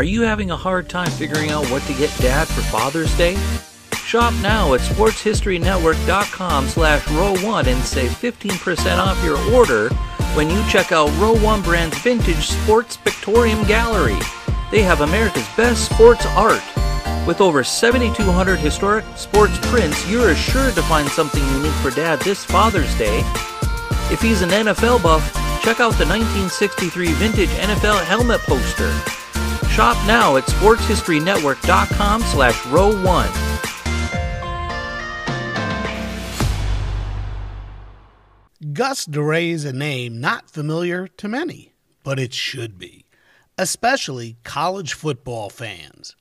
Are you having a hard time figuring out what to get Dad for Father's Day? Shop now at sportshistorynetwork.com/row1 and save 15% off your order when you check out Row 1 Brand's Vintage Sports Pictorium Gallery. They have America's best sports art. With over 7,200 historic sports prints, you're assured to find something unique for Dad this Father's Day. If he's an NFL buff, check out the 1963 vintage NFL helmet poster. Shop now at sportshistorynetwork.com/row1. Gus Dorais is a name not familiar to many, but it should be, especially college football fans.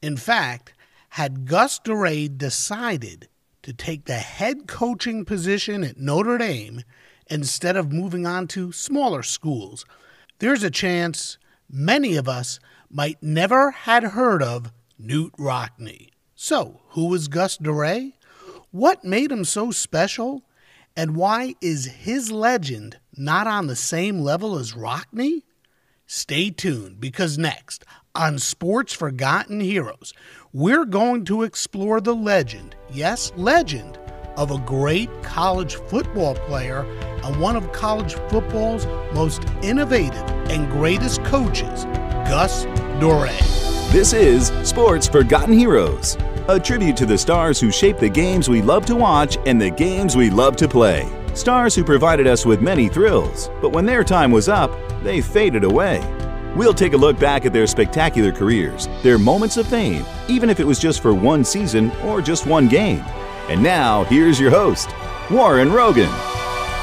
In fact, had Gus Dorais decided to take the head coaching position at Notre Dame instead of moving on to smaller schools, there's a chance many of us might never had heard of Knute Rockne. So, who was Gus Dorais? What made him so special? And why is his legend not on the same level as Rockne? Stay tuned, because next on Sports Forgotten Heroes, we're going to explore the legend, yes, legend, of a great college football player and one of college football's most innovative and greatest coaches, Gus Dorais. This is Sports Forgotten Heroes, a tribute to the stars who shaped the games we love to watch and the games we love to play. Stars who provided us with many thrills, but when their time was up, they faded away. We'll take a look back at their spectacular careers, their moments of fame, even if it was just for one season or just one game. And now, here's your host, Warren Rogan.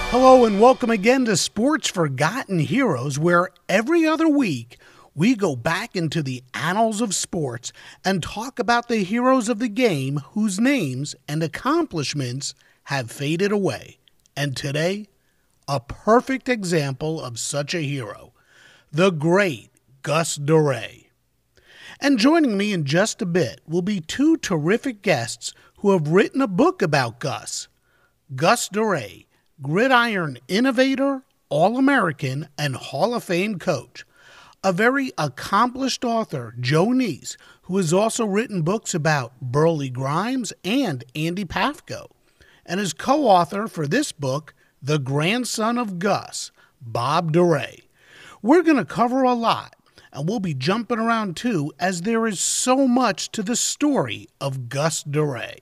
Hello and welcome again to Sports Forgotten Heroes, where every other week we go back into the annals of sports and talk about the heroes of the game whose names and accomplishments have faded away. And today, a perfect example of such a hero, the great Gus Dorais. And joining me in just a bit will be two terrific guests who have written a book about Gus. Gus Dorais, gridiron innovator, All-American, and Hall of Fame coach. A very accomplished author, Joe Niese, who has also written books about Burley Grimes and Andy Pafko, and is co-author for this book, the grandson of Gus, Bob Dorais. We're going to cover a lot, and we'll be jumping around too, as there is so much to the story of Gus Dorais.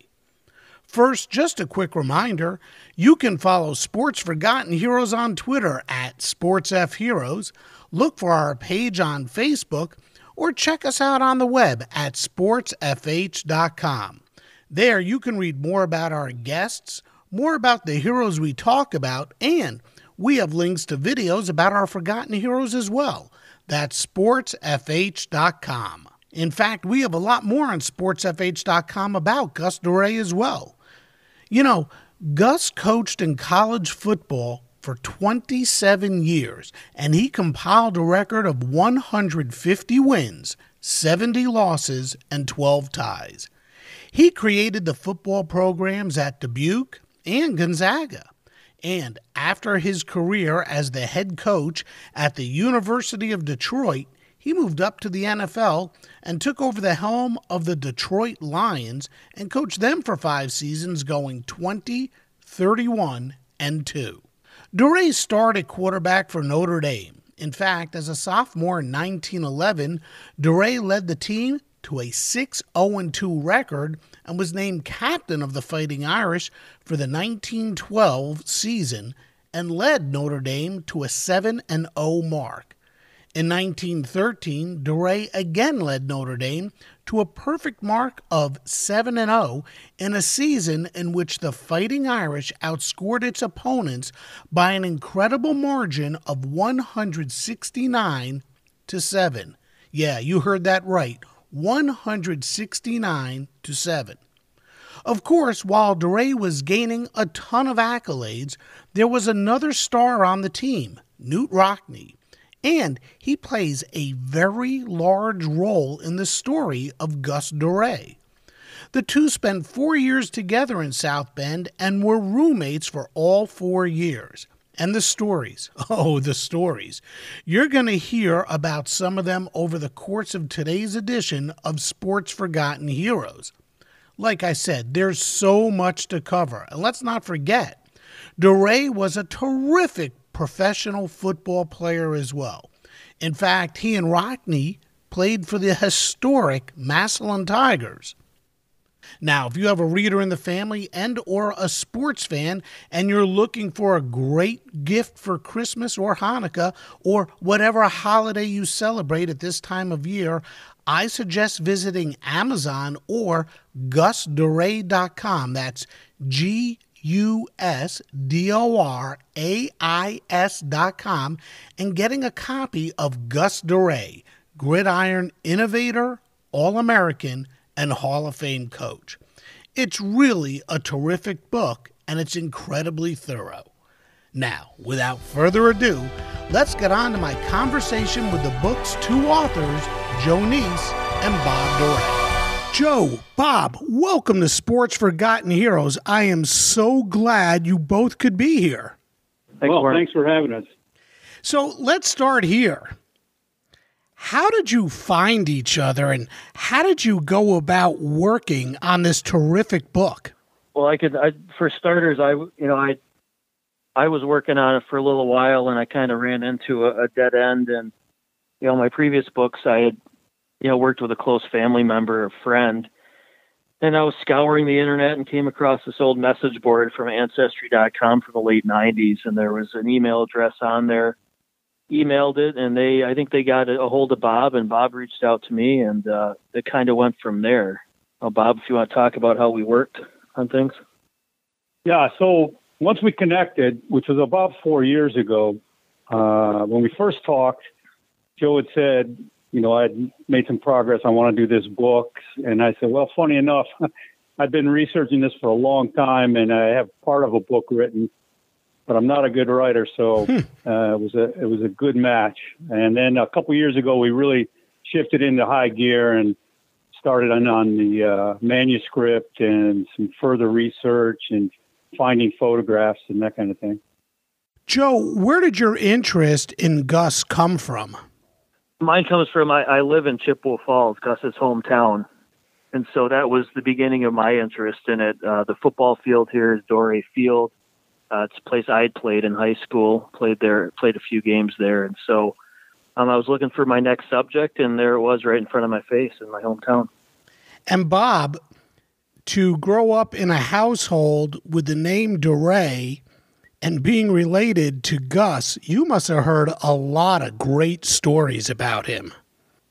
First, just a quick reminder, you can follow Sports Forgotten Heroes on Twitter at SportsFHeroes, look for our page on Facebook, or check us out on the web at sportsfh.com. There you can read more about our guests, more about the heroes we talk about, and we have links to videos about our forgotten heroes as well. That's sportsfh.com. In fact, we have a lot more on sportsfh.com about Gus Dorais as well. You know, Gus coached in college football for 27 years, and he compiled a record of 150 wins, 70 losses, and 12 ties. He created the football programs at Dubuque and Gonzaga. And after his career as the head coach at the University of Detroit, he moved up to the NFL and took over the helm of the Detroit Lions and coached them for 5 seasons, going 20, 31, and 2. Dorais started quarterback for Notre Dame. In fact, as a sophomore in 1911, Dorais led the team to a 6-0-2 record and was named captain of the Fighting Irish for the 1912 season and led Notre Dame to a 7-0 mark. In 1913, Dorais again led Notre Dame to a perfect mark of 7-0 in a season in which the Fighting Irish outscored its opponents by an incredible margin of 169-7. Yeah, you heard that right, 169-7. Of course, while Dorais was gaining a ton of accolades, there was another star on the team, Knute Rockne. And he plays a very large role in the story of Gus Dorais. The two spent 4 years together in South Bend and were roommates for all 4 years. And the stories. Oh, the stories. You're going to hear about some of them over the course of today's edition of Sports Forgotten Heroes. Like I said, there's so much to cover. And let's not forget, Dorais was a terrific professional football player as well. In fact, he and Rockne played for the historic Massillon Tigers. Now, if you have a reader in the family and or a sports fan and you're looking for a great gift for Christmas or Hanukkah or whatever holiday you celebrate at this time of year, I suggest visiting Amazon or GusDorais.com. That's GusDorais.com and getting a copy of Gus Dorais, Gridiron Innovator, All-American, and Hall of Fame coach. It's really a terrific book, and it's incredibly thorough. Now, without further ado, let's get on to my conversation with the book's two authors, Joe Niese and Bob Dorais. Joe, Bob, welcome to Sports Forgotten Heroes. I am so glad you both could be here. Thanks for having us. So let's start here. How did you find each other, and how did you go about working on this terrific book? Well, for starters, I was working on it for a little while, and I kind of ran into a dead end. And my previous books, I had worked with a close family member, a friend, and I was scouring the internet and came across this old message board from Ancestry.com from the late '90s, and there was an email address on there. Emailed it, and I think they got a hold of Bob, and Bob reached out to me, and it kind of went from there. Bob, if you want to talk about how we worked on things. Yeah, so once we connected, which was about 4 years ago, when we first talked, Joe had said, I'd made some progress. I want to do this book. And I said, well, funny enough, I've been researching this for a long time, and I have part of a book written, but I'm not a good writer, so it was a good match. And then a couple years ago, we really shifted into high gear and started on the manuscript and some further research and finding photographs and that kind of thing. Joe, where did your interest in Gus come from? Mine comes from, I live in Chippewa Falls, Gus's hometown. And so that was the beginning of my interest in it. The football field here is Dorais Field. It's a place I had played in high school, played a few games there. And so I was looking for my next subject, and there it was right in front of my face in my hometown. And Bob, to grow up in a household with the name Dorais and being related to Gus, you must have heard a lot of great stories about him.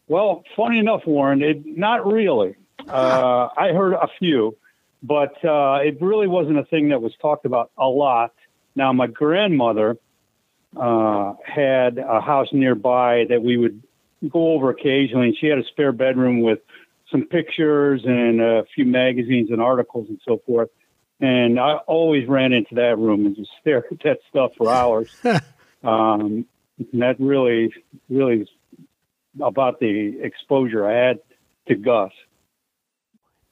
Well, funny enough, Warren, not really. I heard a few. But it really wasn't a thing that was talked about a lot. Now, my grandmother had a house nearby that we would go over occasionally, and she had a spare bedroom with some pictures and a few magazines and articles and so forth. And I always ran into that room and just stared at that stuff for hours. And that really is about the exposure I had to Gus.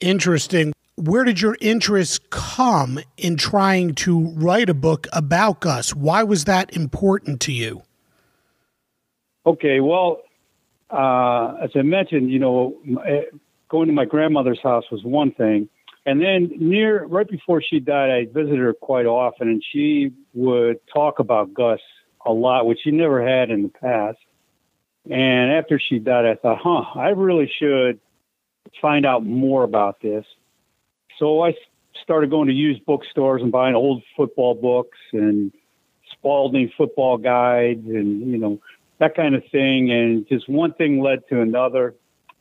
Interesting. Where did your interest come in trying to write a book about Gus? Why was that important to you? Okay, well, as I mentioned, going to my grandmother's house was one thing. And then right before she died, I visited her quite often, and she would talk about Gus a lot, which she never had in the past. And after she died, I thought, I really should find out more about this. So I started going to used bookstores and buying old football books and Spalding football guides and, that kind of thing. And just one thing led to another,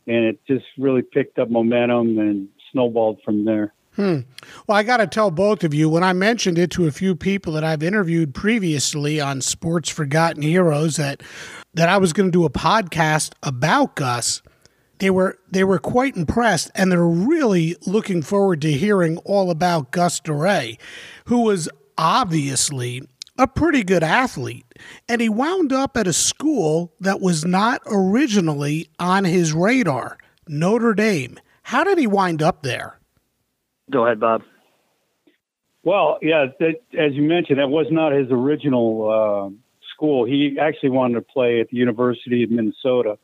and it just really picked up momentum and snowballed from there. Well, I got to tell both of you, when I mentioned it to a few people that I've interviewed previously on Sports Forgotten Heroes that I was going to do a podcast about Gus, they were quite impressed, and they're really looking forward to hearing all about Gus Dorais, who was obviously a pretty good athlete, and he wound up at a school that was not originally on his radar, Notre Dame. How did he wind up there? Go ahead, Bob. Well, yeah, as you mentioned, that was not his original school. He actually wanted to play at the University of Minnesota.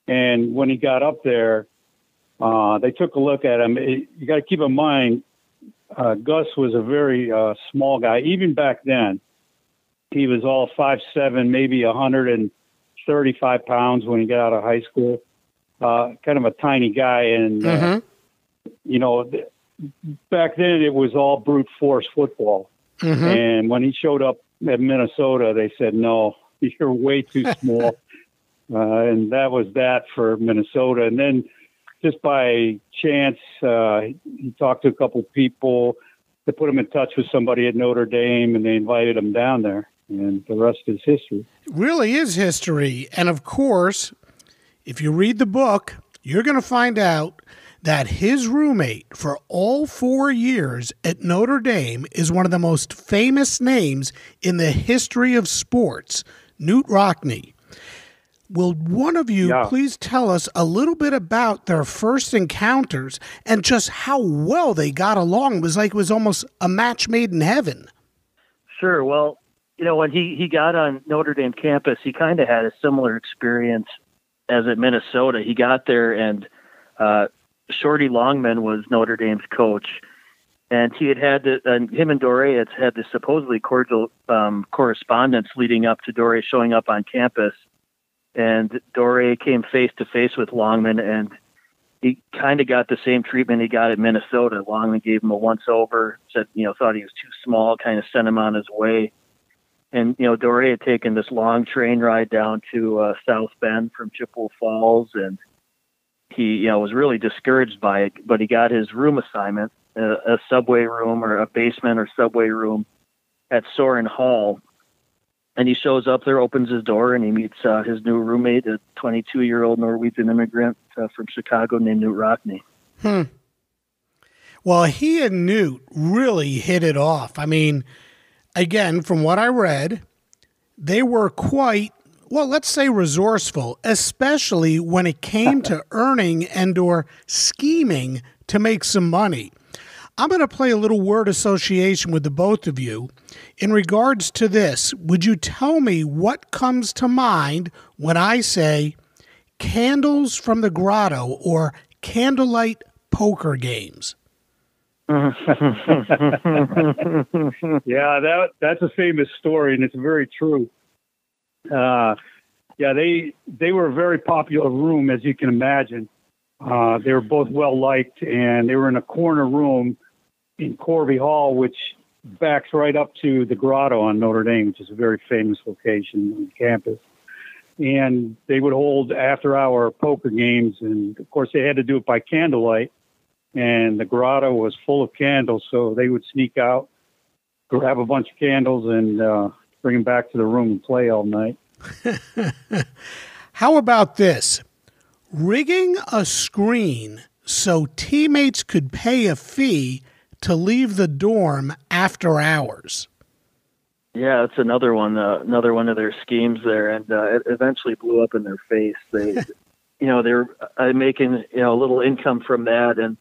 And when he got up there, they took a look at him. You got to keep in mind, Gus was a very small guy. Even back then, he was all 5'7", maybe 135 pounds when he got out of high school. Kind of a tiny guy. And, you know, back then it was all brute force football. And when he showed up at Minnesota, they said, no, you're way too small. And that was that for Minnesota. And then just by chance, he talked to a couple people. They put him in touch with somebody at Notre Dame, and they invited him down there. And the rest is history. It really is history. And, of course, if you read the book, you're going to find out that his roommate for all 4 years at Notre Dame is one of the most famous names in the history of sports, Knute Rockne. Will one of you please tell us a little bit about their first encounters and just how well they got along? It was like it was almost a match made in heaven. Sure. Well, you know, when he got on Notre Dame campus, he kind of had a similar experience as at Minnesota. He got there, and Shorty Longman was Notre Dame's coach, and him and Dorais had this supposedly cordial correspondence leading up to Dorais showing up on campus. And Dorais came face to face with Longman, and he kind of got the same treatment he got at Minnesota. Longman gave him a once over, said, thought he was too small, kind of sent him on his way. And, Dorais had taken this long train ride down to South Bend from Chippewa Falls, and he, was really discouraged by it, but he got his room assignment, a subway room or a basement or subway room at Soren Hall. And he shows up there, opens his door, and he meets his new roommate, a 22-year-old Norwegian immigrant from Chicago named Knute Rockne. Well, he and Knute really hit it off. I mean, again, from what I read, they were quite, well, let's say resourceful, especially when it came to earning and or scheming to make some money. I'm going to play a little word association with the both of you. In regards to this, would you tell me what comes to mind when I say candles from the grotto or candlelight poker games? Yeah, that's a famous story, and it's very true. They were a very popular room, as you can imagine. They were both well-liked, and they were in a corner room in Corby Hall, which backs right up to the grotto on Notre Dame, which is a very famous location on campus. And they would hold after-hour poker games, and, of course, they had to do it by candlelight, and the grotto was full of candles, so they would sneak out, grab a bunch of candles, and bring them back to the room and play all night. How about this? Rigging a screen so teammates could pay a fee to leave the dorm after hours. Yeah, it's another one of their schemes there, and it eventually blew up in their face. They, they're making a little income from that, and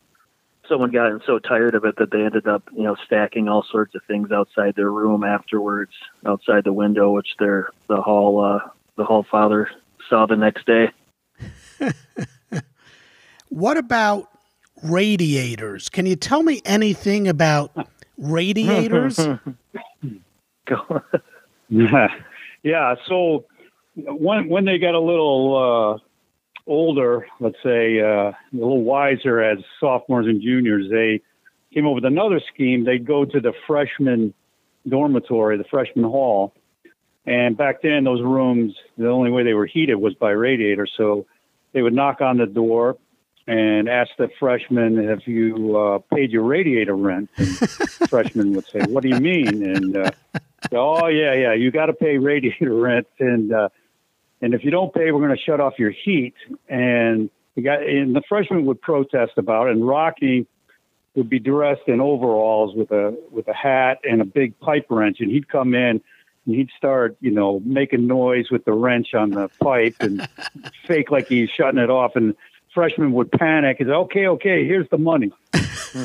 someone got so tired of it that they ended up stacking all sorts of things outside their room afterwards, outside the window, which the hall father saw the next day. What about radiators? Can you tell me anything about radiators? Yeah. So when they got a little older, let's say a little wiser as sophomores and juniors, they came up with another scheme. They'd go to the freshman dormitory, the freshman hall. And back then, those rooms, the only way they were heated was by radiator. So they would knock on the door and ask the freshman if you paid your radiator rent. And the freshman would say, "What do you mean?" And "Oh, yeah, you got to pay radiator rent. And if you don't pay, we're going to shut off your heat." And the freshman would protest about it. And Rockne would be dressed in overalls with a hat and a big pipe wrench, and he'd come in. And he'd start, making noise with the wrench on the pipe and fake like he's shutting it off. And freshmen would panic and say, okay, here's the money.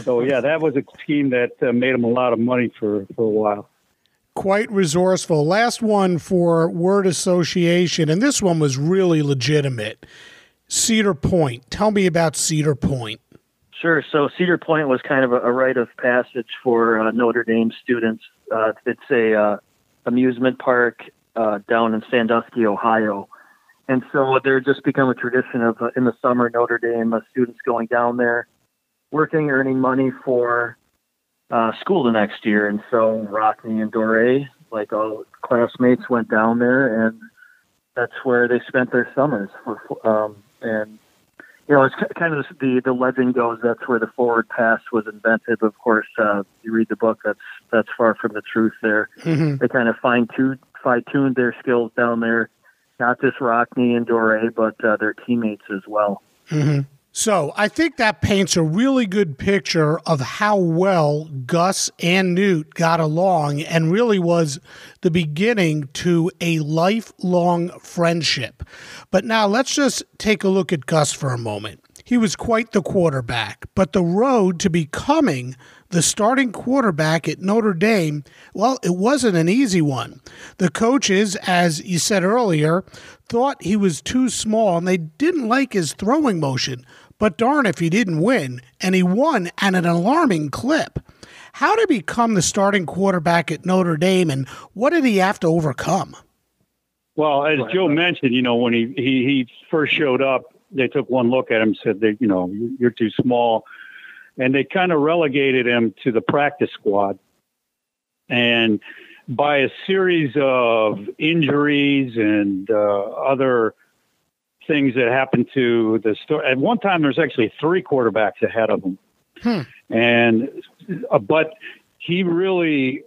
So, yeah, that was a scheme that made them a lot of money for a while. Quite resourceful. Last one for word association, and this one was really legitimate. Cedar Point. Tell me about Cedar Point. Sure. So Cedar Point was kind of a rite of passage for Notre Dame students. It's a amusement park down in Sandusky, Ohio. And so there just become a tradition of, in the summer, Notre Dame students going down there, working, earning money for school the next year. And so Rockne and Dorais, like all classmates, went down there, and that's where they spent their summers. And, you know, it's kind of the legend goes that's where the forward pass was invented. Of course, you read the book, that's far from the truth there. Mm-hmm. They kind of fine-tuned their skills down there, not just Rockne and Dorais, but their teammates as well. Mm-hmm. So I think that paints a really good picture of how well Gus and Knute got along, and really was the beginning to a lifelong friendship. But now let's just take a look at Gus for a moment. He was quite the quarterback, but the road to becoming the starting quarterback at Notre Dame, well, it wasn't an easy one. The coaches, as you said earlier, thought he was too small, and they didn't like his throwing motion. But darn if he didn't win, and he won at an alarming clip. How to become the starting quarterback at Notre Dame, and what did he have to overcome? Well, as Joe mentioned, you know, when he first showed up, they took one look at him and said, you know, you're too small. And they kind of relegated him to the practice squad. And by a series of injuries and other things that happened to the story, at one time there's actually 3 quarterbacks ahead of him. And but he really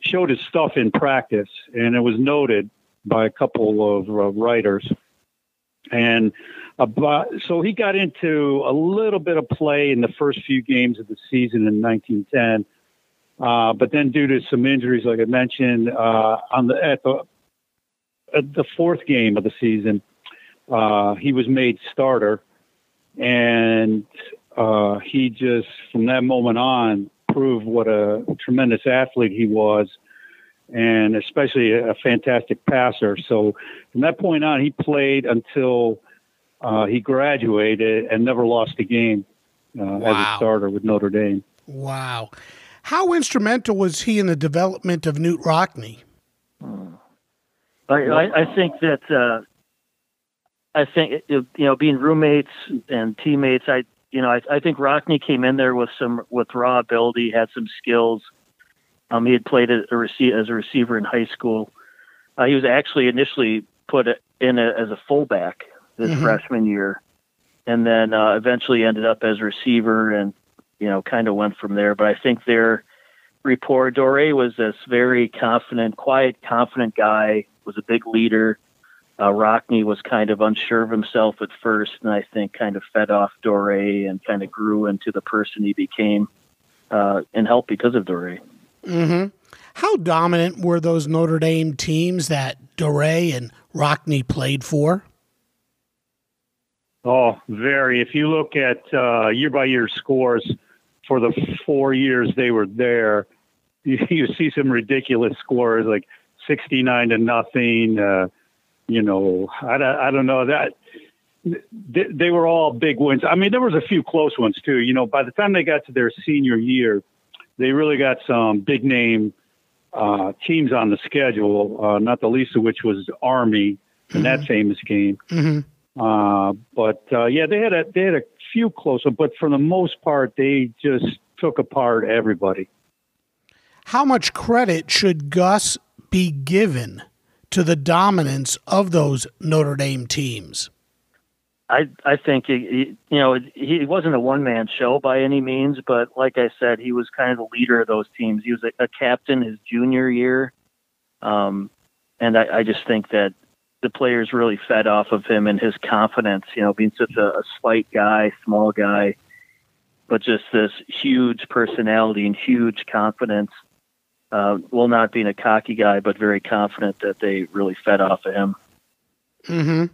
showed his stuff in practice, and it was noted by a couple of writers. And so he got into a little bit of play in the first few games of the season in 1910. But then due to some injuries, like I mentioned, at the 4th game of the season, he was made starter, and he just, from that moment on, proved what a tremendous athlete he was, and especially a fantastic passer. So from that point on, he played until he graduated and never lost a game as a starter with Notre Dame. Wow. How instrumental was he in the development of Knute Rockne? I think that being roommates and teammates, I think Rockne came in there with raw ability, had some skills. He had played as a receiver in high school. He was actually initially put in as a fullback his freshman year, and then eventually ended up as a receiver, and kind of went from there. But I think their rapport, Dorais was this very confident, quiet, confident guy, was a big leader. Rockne was kind of unsure of himself at first, and I think kind of fed off Dorais and kind of grew into the person he became, and helped because of Dorais. Mm-hmm. How dominant were those Notre Dame teams that Dorais and Rockne played for? Oh, very. If you look at year-by-year scores for the 4 years they were there, you see some ridiculous scores like 69-0. I don't know that they were all big wins. I mean, there was a few close ones too. By the time they got to their senior year, they really got some big name teams on the schedule. Not the least of which was Army in that famous game. Mm-hmm. They had a few close ones, but for the most part, they just took apart everybody. How much credit should Gus be given to the dominance of those Notre Dame teams? I think he wasn't a one-man show by any means, but like I said, he was kind of the leader of those teams. He was a captain his junior year, and I just think that the players really fed off of him and his confidence, being such a slight guy, small guy, but just this huge personality and huge confidence. Not being a cocky guy, but very confident, that they really fed off of him. Mm-hmm.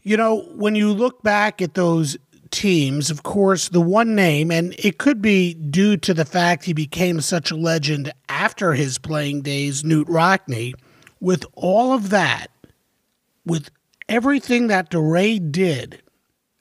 You know, when you look back at those teams, of course, the one name, and it could be due to the fact he became such a legend after his playing days, Knute Rockne, with all of that, with everything that Dorais did,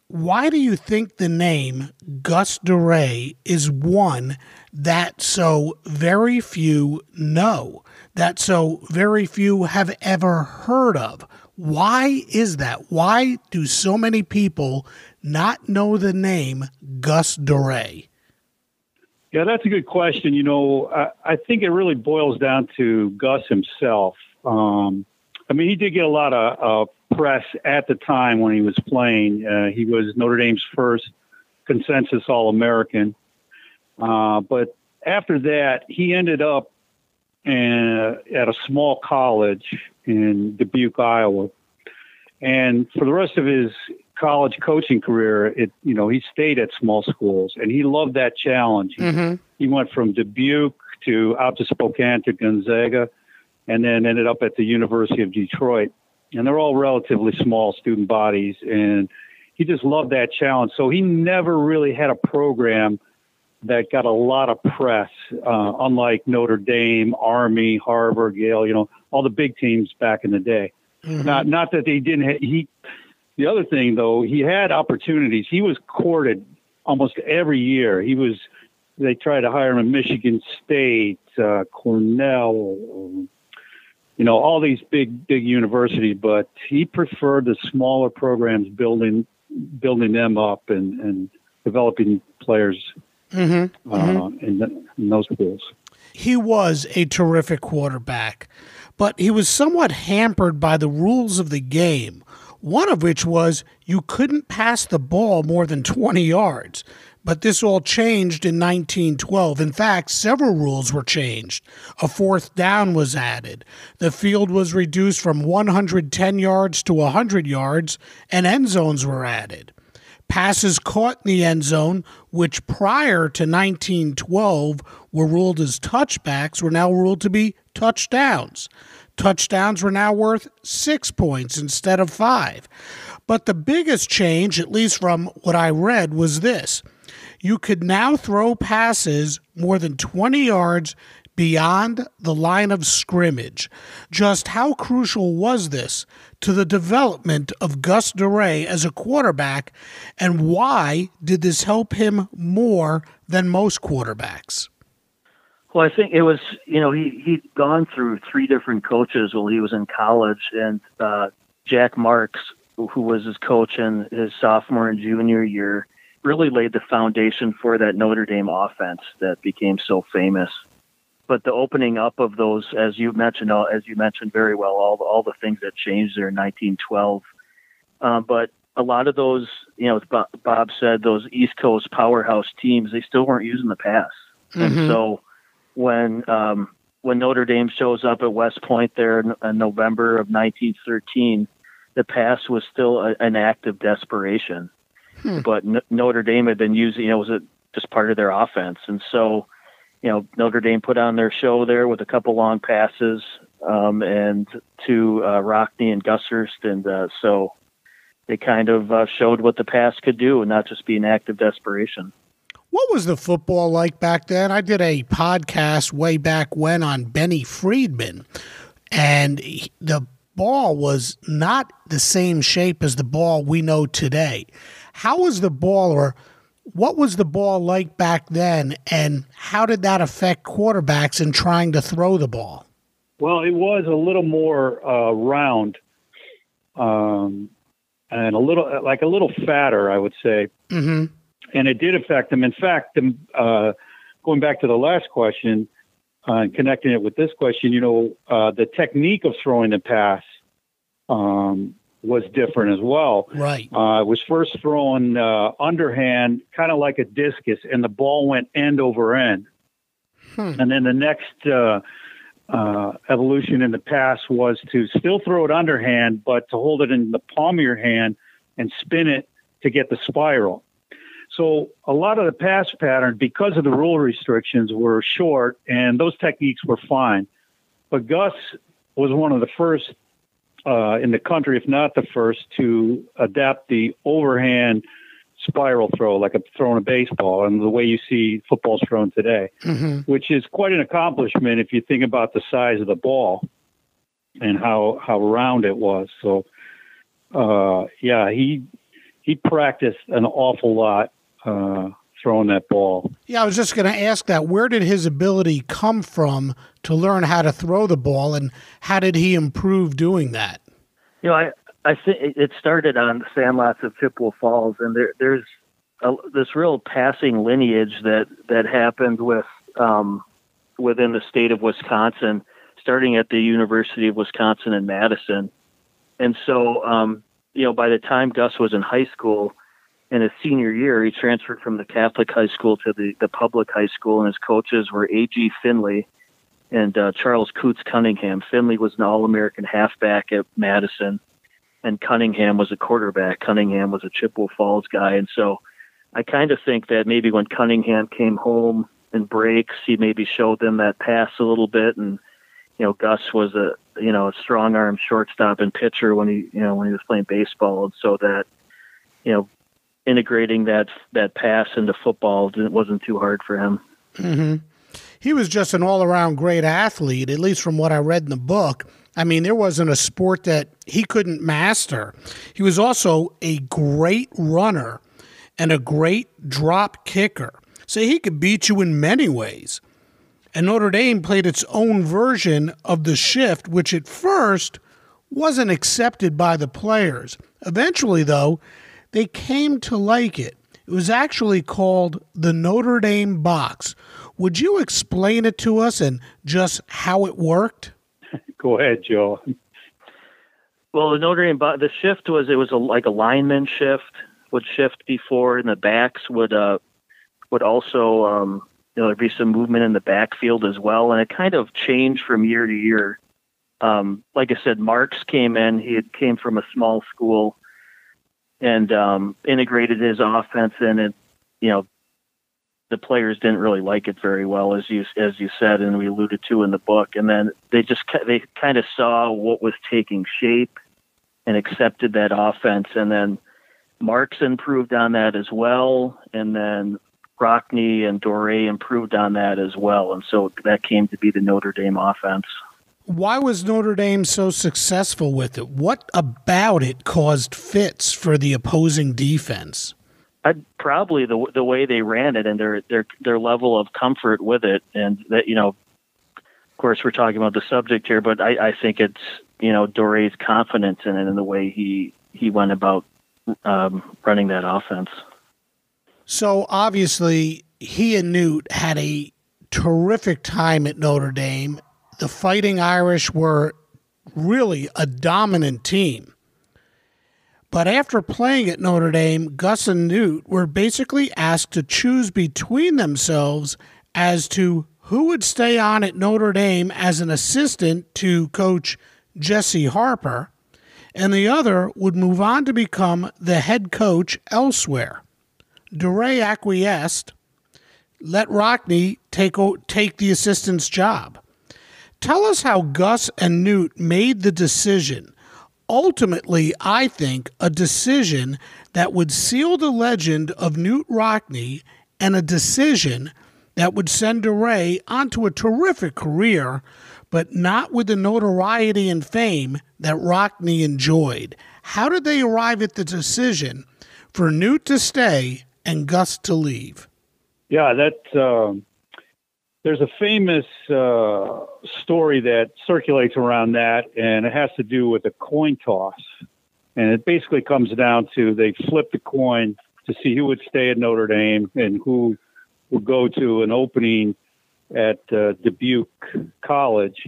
why do you think the name Gus Dorais is one that so very few know, that so very few have ever heard of? Why is that? Why do so many people not know the name Gus Dorais? Yeah, that's a good question. You know, I think it really boils down to Gus himself. I mean, he did get a lot of press at the time when he was playing. He was Notre Dame's first consensus All-American. But after that, he ended up at a small college in Dubuque, Iowa. And for the rest of his college coaching career, he stayed at small schools, and he loved that challenge. He went from Dubuque out to Spokane to Gonzaga, and then ended up at the University of Detroit. And they're all relatively small student bodies, and he just loved that challenge. So he never really had a program that got a lot of press, unlike Notre Dame, Army, Harvard, Yale, all the big teams back in the day. Not that they didn't. The other thing, though, he had opportunities. He was courted almost every year. They tried to hire him at Michigan State, Cornell, all these big universities, but he preferred the smaller programs, building them up and developing players in those schools. He was a terrific quarterback, but he was somewhat hampered by the rules of the game, one of which was you couldn't pass the ball more than 20 yards. But this all changed in 1912. In fact, several rules were changed. A fourth down was added. The field was reduced from 110 yards to 100 yards, and end zones were added. Passes caught in the end zone, which prior to 1912 were ruled as touchbacks, were now ruled to be touchdowns. Touchdowns were now worth 6 points instead of 5. But the biggest change, at least from what I read, was this. You could now throw passes more than 20 yards beyond the line of scrimmage. Just how crucial was this to the development of Gus Dorais as a quarterback, and why did this help him more than most quarterbacks? Well, I think it was, he'd gone through 3 different coaches while he was in college, and Jack Marks, who was his coach in his sophomore and junior year, really laid the foundation for that Notre Dame offense that became so famous. But the opening up of those, as you mentioned very well, all the things that changed there in 1912. But a lot of those, as Bob said, those East Coast powerhouse teams, they still weren't using the pass. And so when Notre Dame shows up at West Point there in November of 1913, the pass was still an act of desperation. But Notre Dame had been using, was just part of their offense. And so, Notre Dame put on their show there with a couple long passes and to Rockne and Gushurst. And so they kind of showed what the pass could do and not just be an act of desperation. What was the football like back then? I did a podcast way back when on Benny Friedman, and the ball was not the same shape as the ball we know today. How was the ball, or what was the ball like back then, and how did that affect quarterbacks in trying to throw the ball? Well, it was a little more round and a little fatter, I would say. And it did affect them. In fact, going back to the last question and connecting it with this question, the technique of throwing the pass was different as well. Right. It was first thrown underhand, kind of like a discus, and the ball went end over end. And then the next evolution in the pass was to still throw it underhand, but to hold it in the palm of your hand and spin it to get the spiral. So a lot of the pass patterns, because of the rule restrictions, were short, and those techniques were fine. But Gus was one of the first in the country, if not the first, to adapt the overhand spiral throw, like throwing a baseball, and the way you see footballs thrown today, which is quite an accomplishment if you think about the size of the ball and how round it was. So, he practiced an awful lot throwing that ball. Yeah, I was just going to ask that. Where did his ability come from to learn how to throw the ball, and how did he improve doing that? I think it started on the sandlots of Chippewa Falls, and there's this real passing lineage that happened within the state of Wisconsin, starting at the University of Wisconsin in Madison. And so, by the time Gus was in high school, in his senior year, he transferred from the Catholic high school to the public high school, and his coaches were A.G. Finley and Charles Coots Cunningham. Finley was an All-American halfback at Madison, and Cunningham was a quarterback. Cunningham was a Chippewa Falls guy. And so I kind of think that maybe when Cunningham came home in breaks, he maybe showed them that pass a little bit. And, Gus was a strong arm shortstop and pitcher when he was playing baseball. And so that, integrating that pass into football wasn't too hard for him. Mm-hmm. He was just an all-around great athlete, at least from what I read in the book. I mean, there wasn't a sport that he couldn't master. He was also a great runner and a great drop kicker. So he could beat you in many ways. And Notre Dame played its own version of the shift, which at first wasn't accepted by the players. Eventually, though, they came to like it. It was actually called the Notre Dame box. Would you explain it to us and just how it worked? Go ahead, Joe. Well, the Notre Dame the shift was like a lineman shift would shift before, and the backs would also there'd be some movement in the backfield as well, and it kind of changed from year to year. Like I said, Marks came in. He came from a small school and integrated his offense in it. The players didn't really like it very well, as you said, and we alluded to in the book. And then they kind of saw what was taking shape and accepted that offense. And then Marks improved on that as well. And then Rockne and Dorais improved on that as well. And so that came to be the Notre Dame offense. Why was Notre Dame so successful with it? What about it caused fits for the opposing defense? Probably the way they ran it and their level of comfort with it, and that of course we're talking about the subject here, but I think it's Dorais' confidence in it and the way he went about running that offense. So obviously he and Knute had a terrific time at Notre Dame. The Fighting Irish were really a dominant team. But after playing at Notre Dame, Gus and Knute were basically asked to choose between themselves as to who would stay on at Notre Dame as an assistant to Coach Jesse Harper, and the other would move on to become the head coach elsewhere. Dorais acquiesced, let Rockne take the assistant's job. Tell us how Gus and Knute made the decision. Ultimately, I think, a decision that would seal the legend of Knute Rockne, and a decision that would send Dorais onto a terrific career, but not with the notoriety and fame that Rockne enjoyed. How did they arrive at the decision for Knute to stay and Gus to leave? Yeah, there's a famous story that circulates around that, and it has to do with a coin toss. And it basically comes down to they flip the coin to see who would stay at Notre Dame and who would go to an opening at Dubuque College,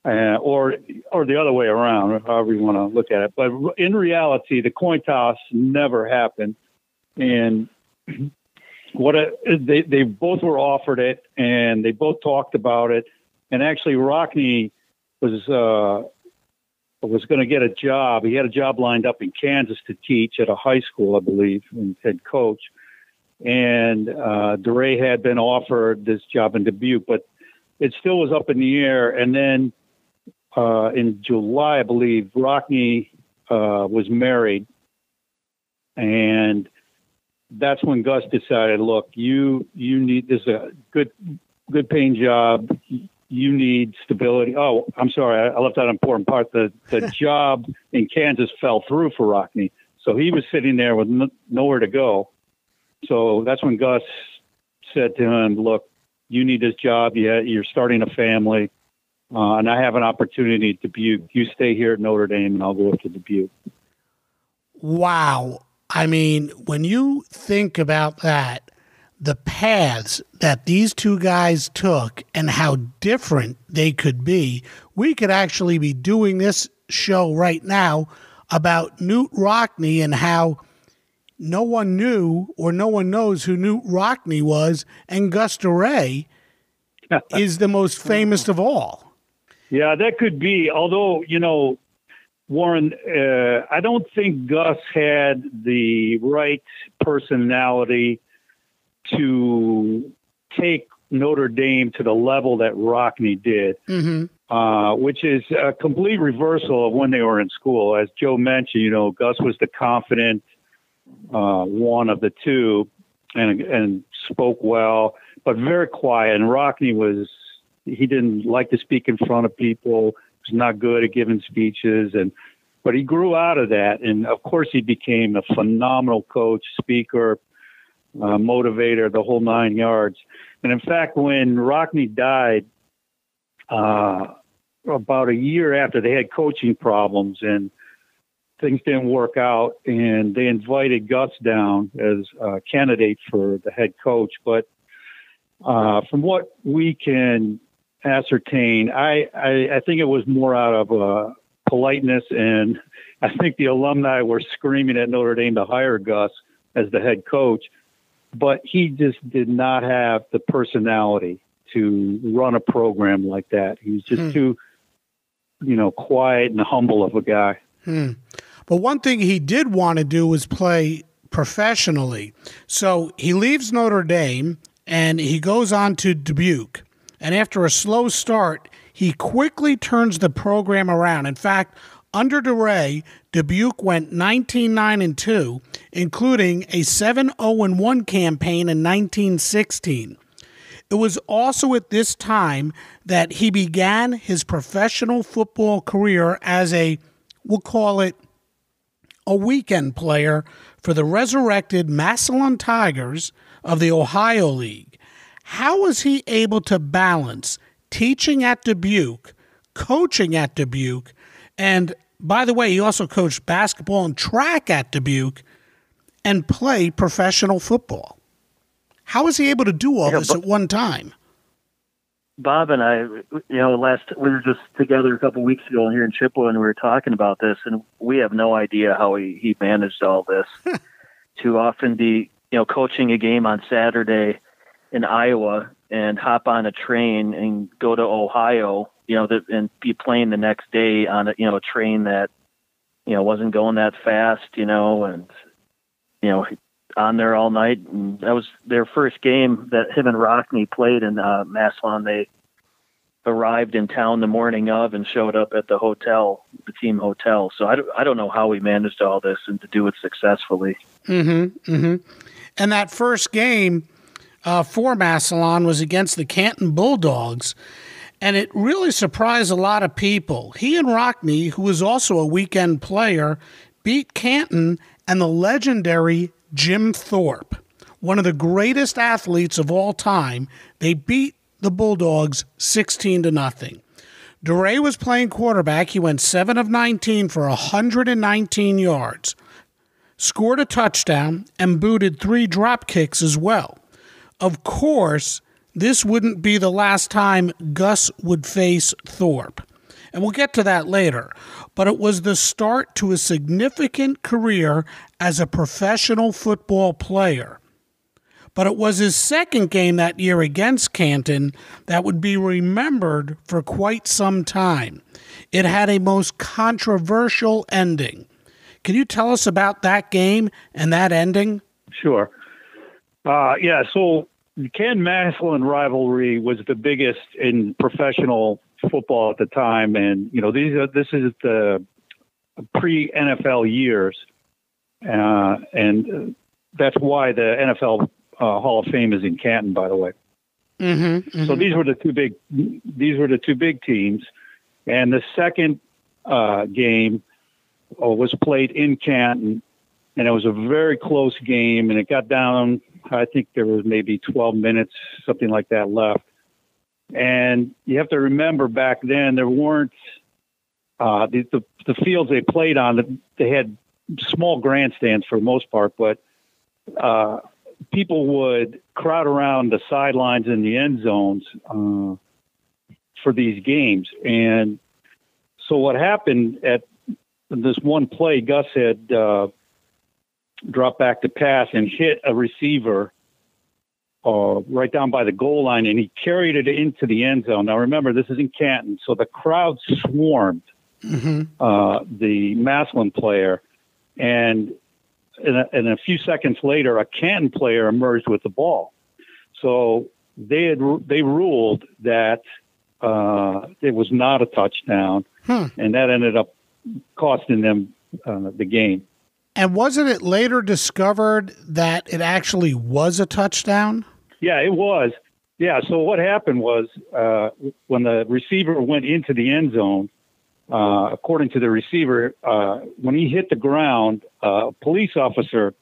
or the other way around, however you want to look at it. But in reality, the coin toss never happened. And they both were offered it, and they both talked about it. And actually, Rockne was going to get a job. He had a job lined up in Kansas to teach at a high school, I believe, and head coach. And Dorais had been offered this job in Dubuque, but it still was up in the air. And then in July, I believe, Rockne was married, and that's when Gus decided, look, you need, this is a good paying job. You need stability. Oh, I'm sorry, I left out an important part. The job in Kansas fell through for Rockne, so he was sitting there with nowhere to go. So that's when Gus said to him, look, you need this job. You're starting a family, and I have an opportunity at Dubuque. You stay here at Notre Dame, and I'll go up to Dubuque. Wow. I mean, when you think about that, the paths that these two guys took and how different they could be, we could actually be doing this show right now about Knute Rockne and how no one knew or no one knows who Knute Rockne was, and Gus Dorais is the most famous of all. Yeah, that could be. Although, Warren, I don't think Gus had the right personality to take Notre Dame to the level that Rockne did, which is a complete reversal of when they were in school. As Joe mentioned, Gus was the confident one of the two and spoke well, but very quiet. And Rockne he didn't like to speak in front of people. He was not good at giving speeches, but he grew out of that. And of course he became a phenomenal coach, speaker, motivator, the whole 9 yards. And in fact, when Rockne died, about a year after, they had coaching problems and things didn't work out, and they invited Gus down as a candidate for the head coach. But from what we can ascertain, I think it was more out of politeness, and I think the alumni were screaming at Notre Dame to hire Gus as the head coach, but he just did not have the personality to run a program like that. He was just too, quiet and humble of a guy. But one thing he did want to do was play professionally. So he leaves Notre Dame and he goes on to Dubuque. And after a slow start, he quickly turns the program around. In fact, under Dorais, Dubuque went 19-9-2, including a 7-0-1 campaign in 1916. It was also at this time that he began his professional football career as we'll call it, a weekend player for the resurrected Massillon Tigers of the Ohio League. How was he able to balance teaching at Dubuque, coaching at Dubuque, and by the way, he also coached basketball and track at Dubuque and play professional football? How was he able to do all this at one time? Bob and I, we were just together a couple of weeks ago here in Chippewa, and we were talking about this, and we have no idea how he managed all this. To often be, coaching a game on Saturday in Iowa and hop on a train and go to Ohio, and be playing the next day on a train that, wasn't going that fast, and, on there all night. And that was their first game that him and Rockne played in Massillon. They arrived in town the morning of and showed up at the hotel, the team hotel. So I don't know how he managed all this and to do it successfully. And that first game for Massillon was against the Canton Bulldogs, and it really surprised a lot of people. He and Rockne, who was also a weekend player, beat Canton and the legendary Jim Thorpe, one of the greatest athletes of all time. They beat the Bulldogs 16-0. Dorais was playing quarterback. He went 7 of 19 for 119 yards, scored a touchdown, and booted 3 drop kicks as well. Of course, this wouldn't be the last time Gus would face Thorpe, and we'll get to that later. But it was the start to a significant career as a professional football player. But it was his second game that year against Canton that would be remembered for quite some time. It had a most controversial ending. Can you tell us about that game and that ending? Sure. So the Canton-Massillon rivalry was the biggest in professional football at the time, and this is the pre-NFL years, and that's why the NFL Hall of Fame is in Canton, by the way. Mm-hmm, mm-hmm. So these were the two big teams, and the second game was played in Canton, and it was a very close game, and it got down. I think there was maybe 12 minutes, something like that, left. And you have to remember back then there weren't the fields they played on. They had small grandstands for the most part, but people would crowd around the sidelines and the end zones for these games. And so what happened at this one play, Gus had dropped back to pass and hit a receiver right down by the goal line, and he carried it into the end zone. Now, remember, this is in Canton, so the crowd swarmed the Massillon player, and in a few seconds later, a Canton player emerged with the ball. So they ruled that it was not a touchdown, and that ended up costing them the game. And wasn't it later discovered that it actually was a touchdown? Yeah, it was. Yeah, so what happened was when the receiver went into the end zone, according to the receiver, when he hit the ground, a police officer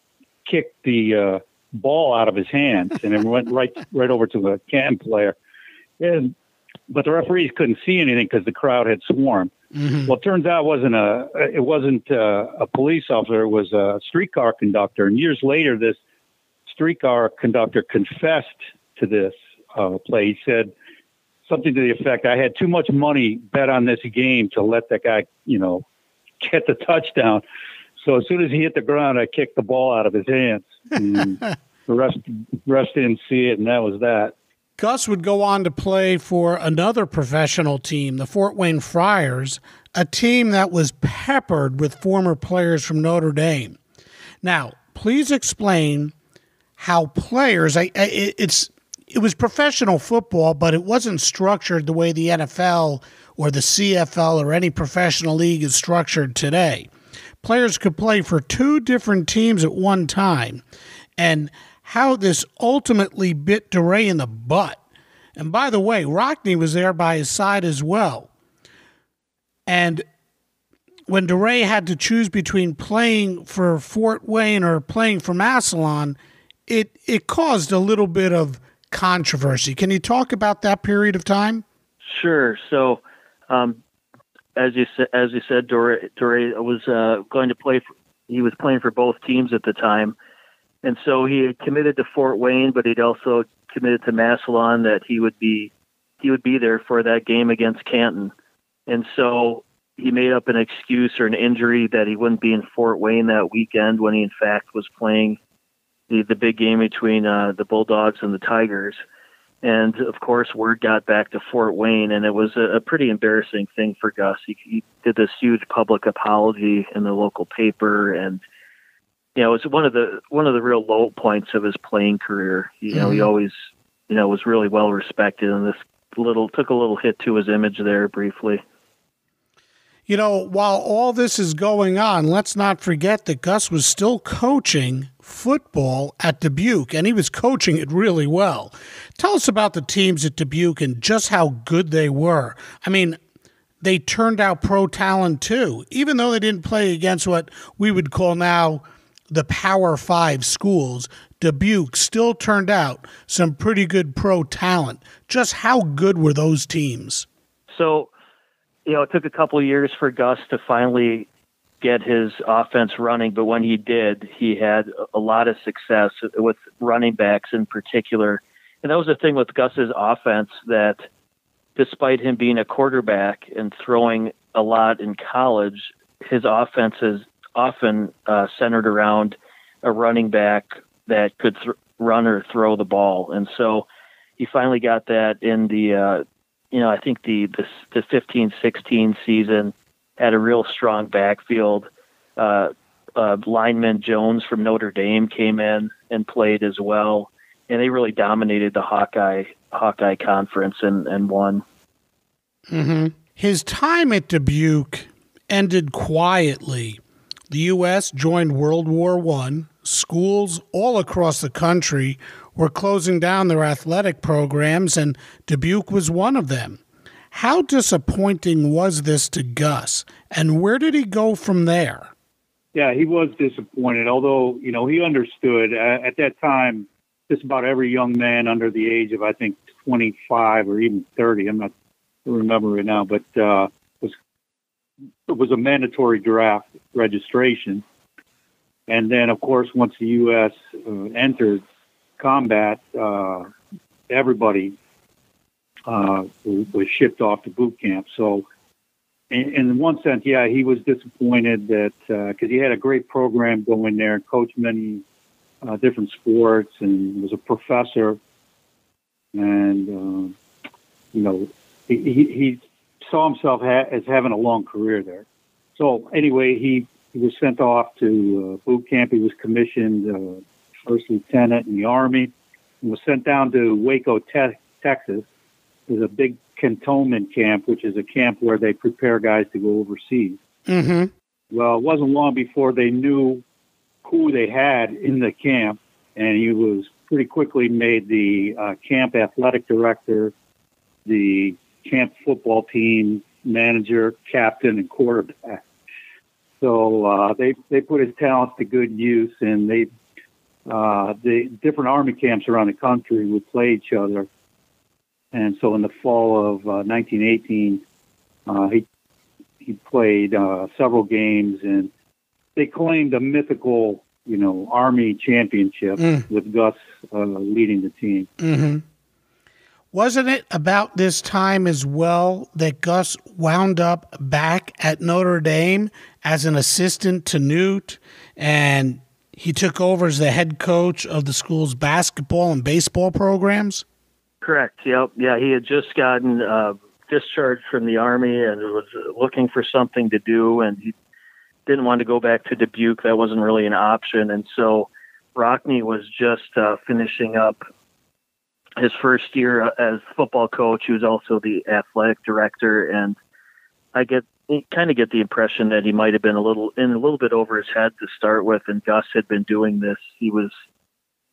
kicked the ball out of his hands, and it went right over to the Canton player. But the referees couldn't see anything because the crowd had swarmed. Mm-hmm. Well, it turns out it wasn't a police officer. It was a streetcar conductor. And years later, this streetcar conductor confessed to this play. He said something to the effect, "I had too much money bet on this game to let that guy, get the touchdown. So as soon as he hit the ground, I kicked the ball out of his hands." And the rest didn't see it, and that was that. Gus would go on to play for another professional team, the Fort Wayne Friars, a team that was peppered with former players from Notre Dame. Now, please explain how players, it was professional football, but it wasn't structured the way the NFL or the CFL or any professional league is structured today. Players could play for two different teams at one time, and how this ultimately bit Dorais in the butt. And by the way, Rockne was there by his side as well. And when Dorais had to choose between playing for Fort Wayne or playing for Massillon, it caused a little bit of controversy. Can you talk about that period of time? Sure. So, as you said, Dorais was going to play. He was playing for both teams at the time. And so he had committed to Fort Wayne, but he'd also committed to Massillon that he would be there for that game against Canton. And so he made up an excuse or an injury that he wouldn't be in Fort Wayne that weekend when he in fact was playing the big game between the Bulldogs and the Tigers. And of course, word got back to Fort Wayne, and it was a pretty embarrassing thing for Gus. He did this huge public apology in the local paper, and it was one of the real low points of his playing career. He always, was really well respected, and this took a little hit to his image there briefly. While all this is going on, let's not forget that Gus was still coaching football at Dubuque, and he was coaching it really well. Tell us about the teams at Dubuque and just how good they were. I mean, they turned out pro talent too, even though they didn't play against what we would call now the Power 5 schools. Dubuque still turned out some pretty good pro talent. Just how good were those teams? So, it took a couple of years for Gus to finally get his offense running, but when he did, he had a lot of success with running backs in particular. And that was the thing with Gus's offense, that despite him being a quarterback and throwing a lot in college, his offense is often centered around a running back that could run or throw the ball. And so he finally got that in the, I think the 15-16 season, had a real strong backfield. Lineman Jones from Notre Dame came in and played as well. And they really dominated the Hawkeye Conference and won. Mm-hmm. His time at Dubuque ended quietly. The U.S. joined World War I. Schools all across the country were closing down their athletic programs, and Dubuque was one of them. How disappointing was this to Gus, and where did he go from there? Yeah, he was disappointed, although, he understood. At that time, just about every young man under the age of, I think, 25 or even 30, I'm not remembering it now, but it was a mandatory draft registration. And then, of course, once the U.S. entered combat, everybody was shipped off to boot camp. So in one sense, yeah, he was disappointed that because he had a great program going there, coached many different sports, and was a professor. And, he saw himself as having a long career there. So anyway, he was sent off to boot camp. He was commissioned first lieutenant in the Army and was sent down to Waco, Texas. There's a big cantonment camp, which is a camp where they prepare guys to go overseas. Mm-hmm. Well, it wasn't long before they knew who they had in the camp, and he was pretty quickly made the camp athletic director, the camp football team manager, captain, and quarterback. So they put his talents to good use, and the different Army camps around the country would play each other. And so in the fall of 1918, he played several games, and they claimed a mythical, Army championship with Gus leading the team. Mm-hmm. Wasn't it about this time as well that Gus wound up back at Notre Dame as an assistant to Knute, and he took over as the head coach of the school's basketball and baseball programs? Correct. Yep. Yeah, he had just gotten discharged from the Army and was looking for something to do, and he didn't want to go back to Dubuque. That wasn't really an option. And so Rockne was just finishing up his first year as football coach. He was also the athletic director, and I kind of get the impression that he might have been a little bit over his head to start with, and Gus had been doing this. He was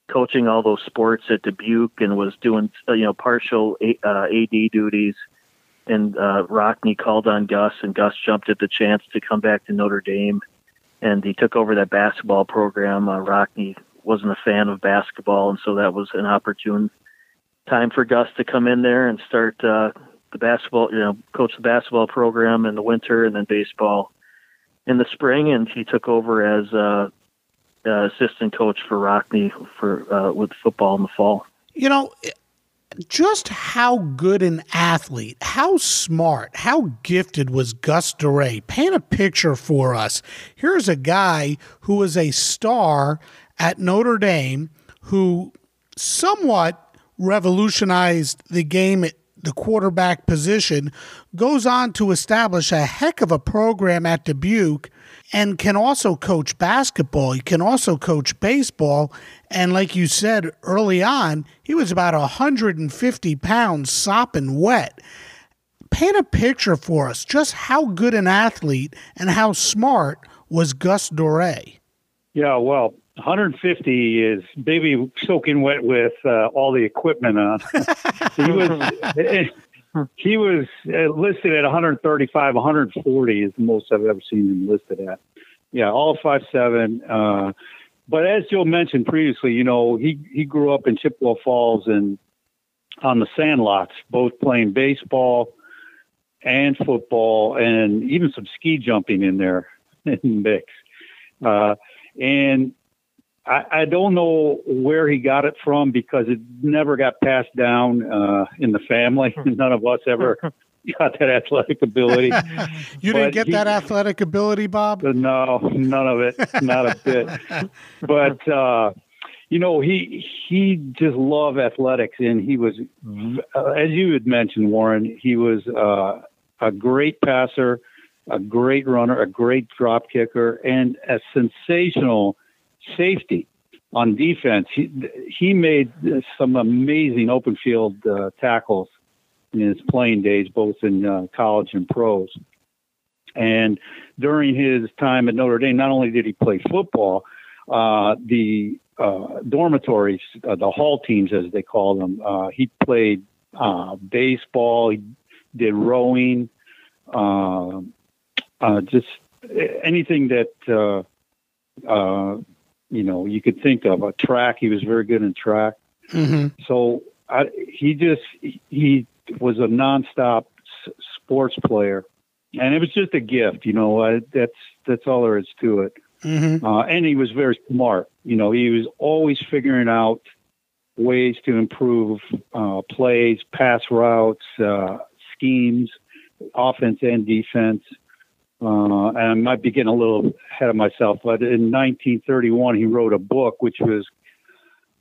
coaching all those sports at Dubuque and was doing partial AD duties. And Rockne called on Gus, and Gus jumped at the chance to come back to Notre Dame, and he took over that basketball program. Rockne wasn't a fan of basketball, and so that was an opportune time for Gus to come in there and start the basketball, coach the basketball program in the winter and then baseball in the spring. And he took over as assistant coach for Rockne with football in the fall. Just how good an athlete, how smart, how gifted was Gus Dorais? Paint a picture for us. Here's a guy who was a star at Notre Dame who somewhat revolutionized the game at the quarterback position, goes on to establish a heck of a program at Dubuque, and can also coach basketball. He can also coach baseball. And like you said early on, he was about 150 pounds sopping wet. Paint a picture for us, just how good an athlete and how smart was Gus Dorais. Yeah, well, 150 is maybe soaking wet with all the equipment on. He was listed at 135, 140 is the most I've ever seen him listed at. Yeah, all 5'7". But as Joe mentioned previously, he grew up in Chippewa Falls and on the sandlots, both playing baseball and football, and even some ski jumping in there in the mix. And I don't know where he got it from because it never got passed down in the family. None of us ever got that athletic ability. You didn't get that athletic ability, Bob? No, none of it. Not a bit. But, he just loved athletics, and he was, as you had mentioned, Warren, he was a great passer, a great runner, a great drop kicker, and a sensational safety on defense. He made some amazing open field tackles in his playing days, both in college and pros. And during his time at Notre Dame, not only did he play football, the dormitories, the hall teams, as they call them, he played baseball, he did rowing, just anything that, you could think of. A track, he was very good in track. Mm-hmm. So he was a nonstop sports player, and it was just a gift. That's all there is to it. Mm-hmm. And he was very smart. He was always figuring out ways to improve plays, pass routes, schemes, offense and defense. And I might be getting a little ahead of myself, but in 1931, he wrote a book, which was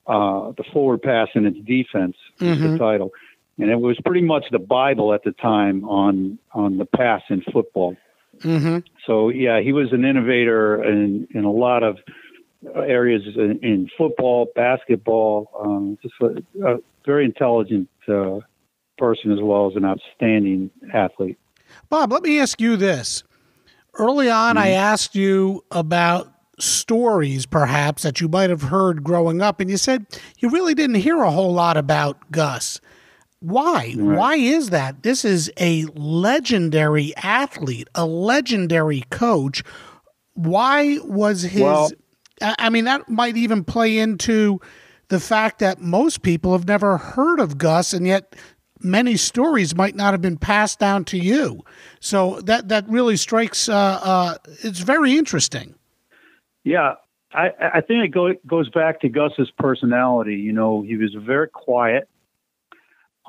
The Forward Pass and Its Defense, is the title. And it was pretty much the Bible at the time on the pass in football. Mm-hmm. So, yeah, he was an innovator in a lot of areas in football, basketball, just a very intelligent person as well as an outstanding athlete. Bob, let me ask you this. Early on, I asked you about stories, perhaps, that you might have heard growing up, and you said you really didn't hear a whole lot about Gus. Why? Right. Why is that? This is a legendary athlete, a legendary coach. Why was his... Well, that might even play into the fact that most people have never heard of Gus, and yet many stories might not have been passed down to you. So that really strikes, it's very interesting. Yeah, I think it goes back to Gus's personality. He was very quiet,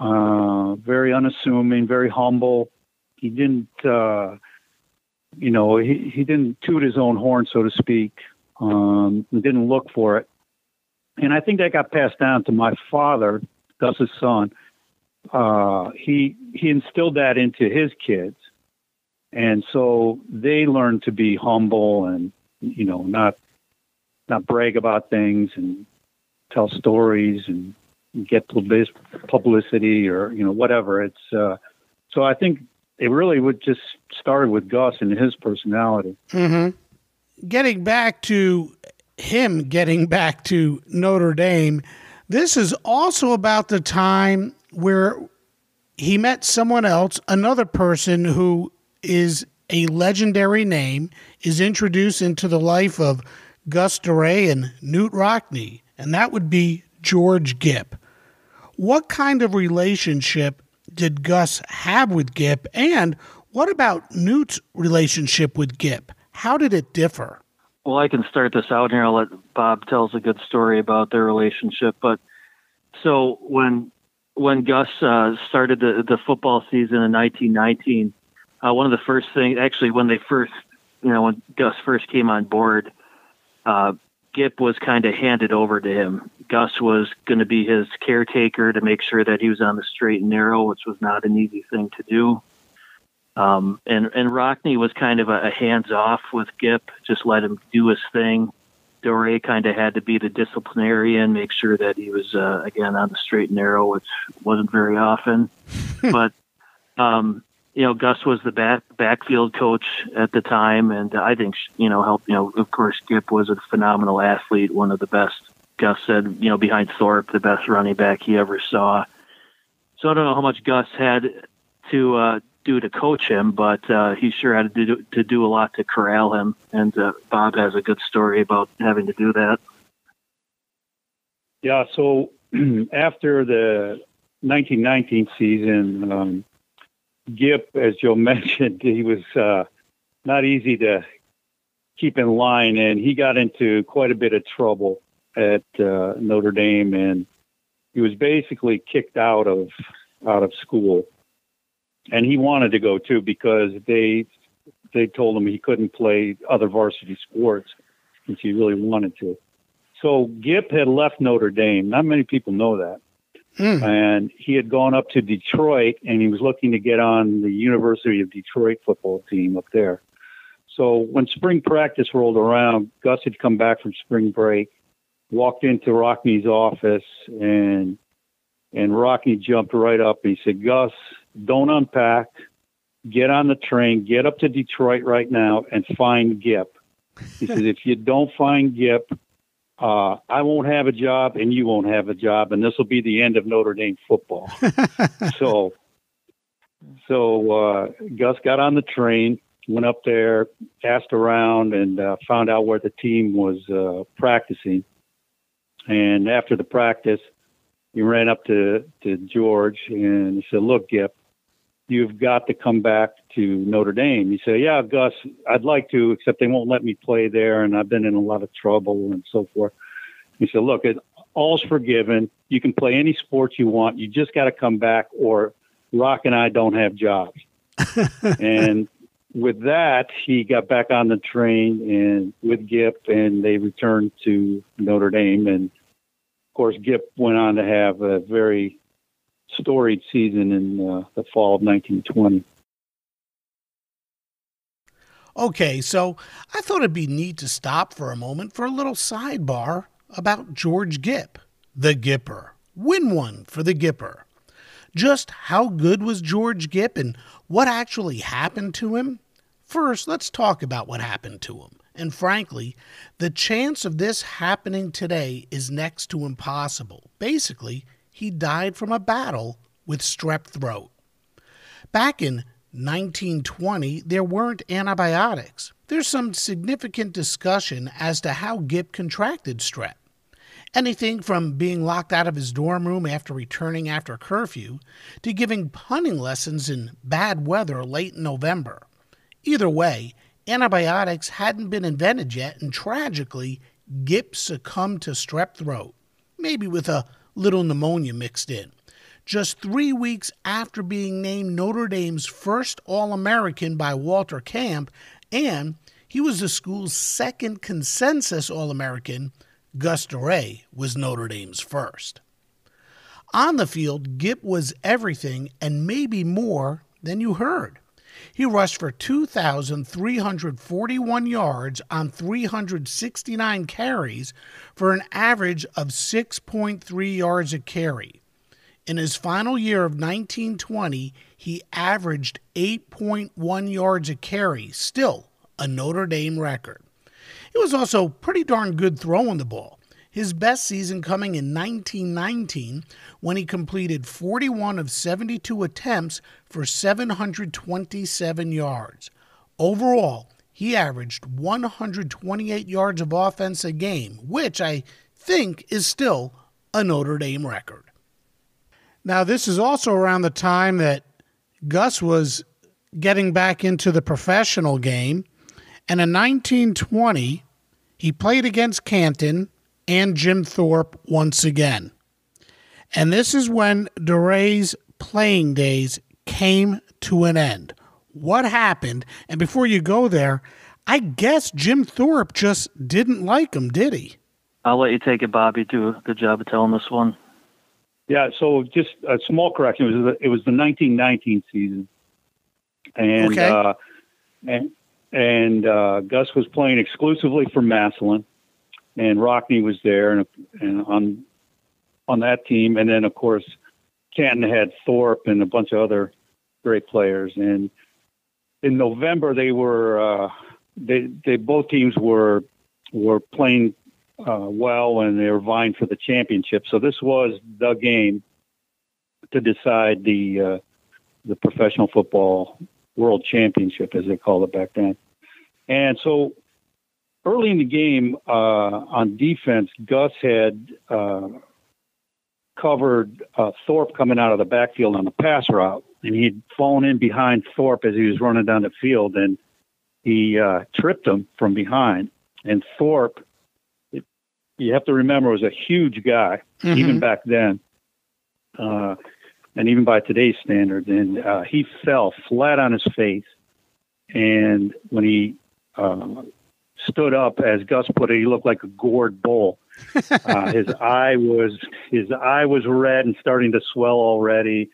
very unassuming, very humble. He didn't, he didn't toot his own horn, so to speak. He didn't look for it. And I think that got passed down to my father, Gus's son. He instilled that into his kids. And so they learned to be humble and, not brag about things and tell stories and get publicity or, whatever. It's, so I think it really would just started with Gus and his personality. Mm-hmm. Getting back to Notre Dame, this is also about the time where he met someone else, another person who is a legendary name, is introduced into the life of Gus Dorais and Knute Rockne, and that would be George Gipp. What kind of relationship did Gus have with Gipp, and what about Knute's relationship with Gipp? How did it differ? Well, I can start this out here. I'll let Bob tells a good story about their relationship. But so when Gus started the football season in 1919, one of the first things, actually, when Gus first came on board, Gipp was kind of handed over to him. Gus was going to be his caretaker to make sure that he was on the straight and narrow, which was not an easy thing to do. And Rockne was kind of a hands-off with Gipp, just let him do his thing. Dorais kind of had to be the disciplinarian, make sure that he was, again, on the straight and narrow, which wasn't very often. But, Gus was the backfield coach at the time, and I think, helped, of course, Gipp was a phenomenal athlete, one of the best. Gus said, behind Thorpe, the best running back he ever saw. So I don't know how much Gus had to do to coach him, but he sure had to do a lot to corral him. And Bob has a good story about having to do that. Yeah. So after the 1919 season, Gipp, as Joe mentioned, he was not easy to keep in line, and he got into quite a bit of trouble at Notre Dame, and he was basically kicked out of school. And he wanted to go too because they told him he couldn't play other varsity sports since he really wanted to. So Gipp had left Notre Dame. Not many people know that. And he had gone up to Detroit, and he was looking to get on the University of Detroit football team up there. So when spring practice rolled around, Gus had come back from spring break, walked into Rockne's office, and And Rockne jumped right up. He said, "Gus, don't unpack. Get on the train. Get up to Detroit right now and find Gip." He said, "If you don't find Gip, I won't have a job and you won't have a job, and this will be the end of Notre Dame football." So Gus got on the train, went up there, asked around, and found out where the team was practicing. And after the practice, he ran up to George and he said, "Look, Gip, you've got to come back to Notre Dame." He said, "Yeah, Gus, I'd like to, except they won't let me play there, and I've been in a lot of trouble and so forth." He said, "Look, all's forgiven. You can play any sport you want. You just got to come back, or Rock and I don't have jobs." And with that, he got back on the train and with Gip, and they returned to Notre Dame. And of course, Gip went on to have a very storied season in the fall of 1920. Okay, so I thought it'd be neat to stop for a moment for a little sidebar about George Gipp, the Gipper. Win one for the Gipper. Just how good was George Gipp and what actually happened to him? First, let's talk about what happened to him. And frankly, the chance of this happening today is next to impossible. Basically, he died from a battle with strep throat. Back in 1920, there weren't antibiotics. There's some significant discussion as to how Gipp contracted strep. Anything from being locked out of his dorm room after returning after curfew to giving punting lessons in bad weather late in November. Either way, antibiotics hadn't been invented yet, and tragically, Gipp succumbed to strep throat, maybe with a little pneumonia mixed in. Just 3 weeks after being named Notre Dame's first All-American by Walter Camp, and he was the school's second consensus All-American. Gus Dorais was Notre Dame's first. On the field, Gipp was everything and maybe more than you heard. He rushed for 2,341 yards on 369 carries for an average of 6.3 yards a carry. In his final year of 1920, he averaged 8.1 yards a carry, still a Notre Dame record. He was also pretty darn good throwing the ball. His best season coming in 1919 when he completed 41 of 72 attempts for 727 yards. Overall, he averaged 128 yards of offense a game, which I think is still a Notre Dame record. Now, this is also around the time that Gus was getting back into the professional game. And in 1920, he played against Canton and Jim Thorpe once again. And this is when Dorais' playing days came to an end. What happened? And before you go there, I guess Jim Thorpe just didn't like him, did he? I'll let you take it, Bobby. Do a good job of telling this one. Yeah, so just a small correction. It was the 1919 season. And okay. And Gus was playing exclusively for Massillon, and Rockne was there and on that team. And then, of course, Canton had Thorpe and a bunch of other great players. And in November, they were they both teams were playing well, and they were vying for the championship. So this was the game to decide the professional football world championship, as they called it back then. And so early in the game, on defense, Gus had covered Thorpe coming out of the backfield on the pass route, and he'd fallen in behind Thorpe as he was running down the field, and he tripped him from behind. And Thorpe, you have to remember, was a huge guy, even back then, and even by today's standards. And he fell flat on his face. And when he stood up, as Gus put it, he looked like a gourd bull. His eye was red and starting to swell already,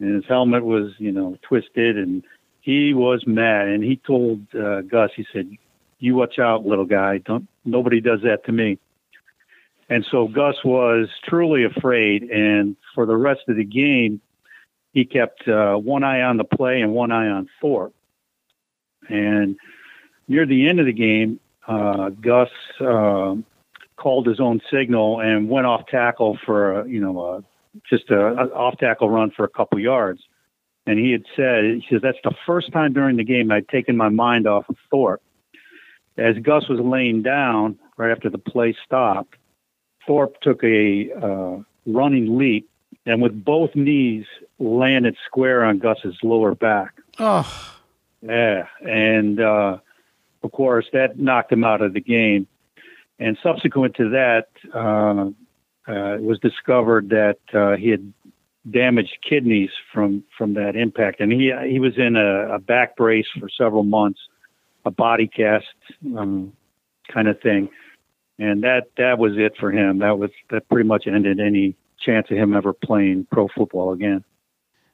and his helmet was, twisted, and he was mad. And he told Gus, he said, "You watch out, little guy. Nobody does that to me." And so Gus was truly afraid. And for the rest of the game, he kept one eye on the play and one eye on Thorpe. And near the end of the game, Gus called his own signal and went off tackle for just a off tackle run for a couple yards. And he said, that's the first time during the game I'd taken my mind off of Thorpe. As Gus was laying down right after the play stopped, Thorpe took a running leap and with both knees landed square on Gus's lower back. Oh. Yeah. And, of course, that knocked him out of the game. And subsequent to that, it was discovered that he had damaged kidneys from that impact. And he was in a back brace for several months, a body cast kind of thing. And that was it for him. That pretty much ended any chance of him ever playing pro football again.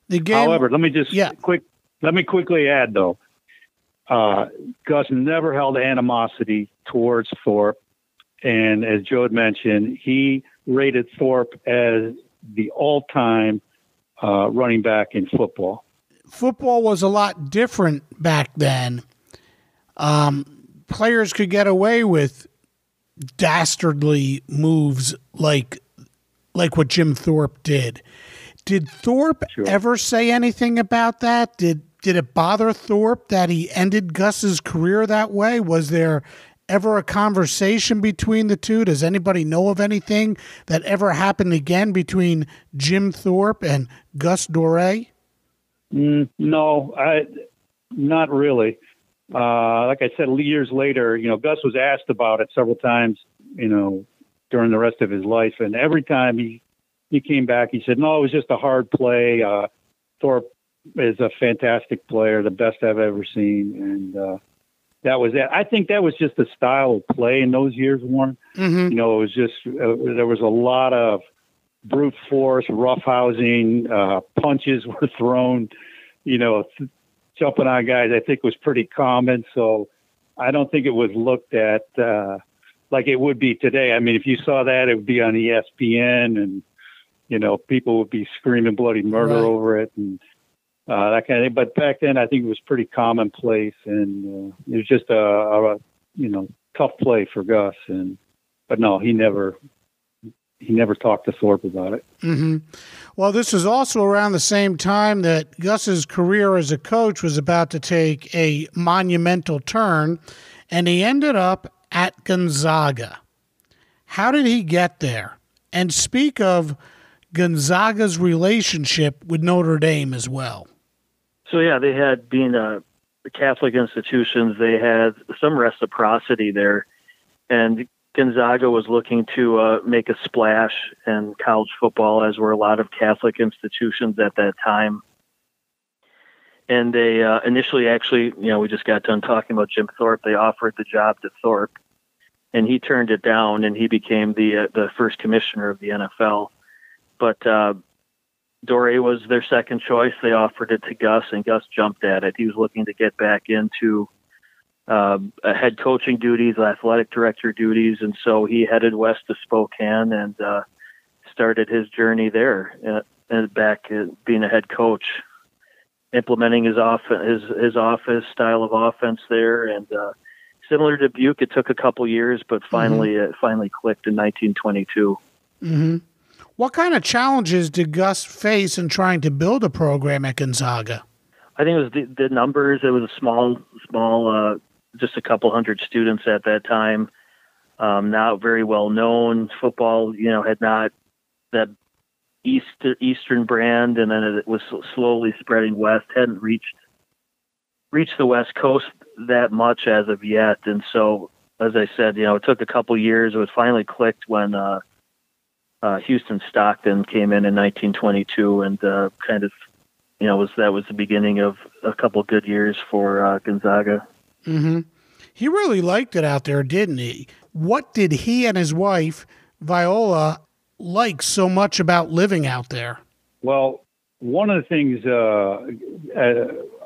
The game, however, let me quickly add though, Gus never held animosity towards Thorpe. And as Joe had mentioned, he rated Thorpe as the all-time running back in football. Football was a lot different back then. Players could get away with dastardly moves like what Jim Thorpe did. Did Thorpe ever say anything about that? Did it bother Thorpe that he ended Gus's career that way? Was there ever a conversation between the two? Does anybody know of anything that ever happened again between Jim Thorpe and Gus Dorais? No, not really. Like I said, years later, Gus was asked about it several times, during the rest of his life. And every time he came back, he said, no, it was just a hard play. Thorpe is a fantastic player, the best I've ever seen. And, that was it. I think that was just the style of play in those years, Warren. Mm-hmm. It was just, there was a lot of brute force, roughhousing, punches were thrown, jumping on guys, I think was pretty common. So I don't think it was looked at like it would be today. I mean, if you saw that, it would be on ESPN and, people would be screaming bloody murder over it and that kind of thing. But back then, I think it was pretty commonplace, and it was just a tough play for Gus. But no, he never talked to Thorpe about it. Mm-hmm. Well, this was also around the same time that Gus's career as a coach was about to take a monumental turn, and he ended up at Gonzaga. How did he get there? And speak of Gonzaga's relationship with Notre Dame as well. So, yeah, they had, being Catholic institutions, they had some reciprocity there. And Gonzaga was looking to make a splash in college football, as were a lot of Catholic institutions at that time. And they initially, actually, we just got done talking about Jim Thorpe. They offered the job to Thorpe, and he turned it down, and he became the first commissioner of the NFL. But Dorais was their second choice. They offered it to Gus, and Gus jumped at it. He was looking to get back into head coaching duties, athletic director duties, and so he headed west to Spokane and started his journey there, and back being a head coach, implementing his office style of offense there, and similar to Dubuque, it took a couple years, but finally it finally clicked in 1922. Mm-hmm. What kind of challenges did Gus face in trying to build a program at Gonzaga? I think it was the numbers. It was a small, just a couple hundred students at that time. Not very well known. Football, had not that Eastern brand, and then it was slowly spreading west. Hadn't reached the West Coast that much as of yet. And so, as I said, it took a couple years. It was finally clicked when Houston Stockton came in 1922, and kind of, that was the beginning of a couple good years for Gonzaga. Mm-hmm. He really liked it out there, didn't he? What did he and his wife, Viola, like so much about living out there? Well, one of the things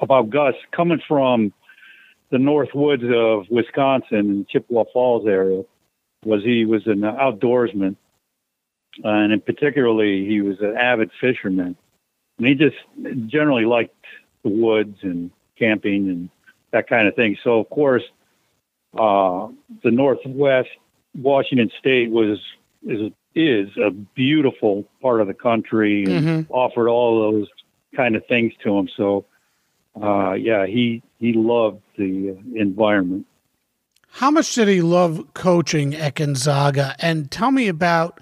about Gus, coming from the North Woods of Wisconsin and Chippewa Falls area, was he was an outdoorsman, and in particularly he was an avid fisherman, and he just generally liked the woods and camping and that kind of thing. So of course, the Northwest Washington State is a beautiful part of the country and offered all those kind of things to him. So he loved the environment. How much did he love coaching at Gonzaga? And tell me about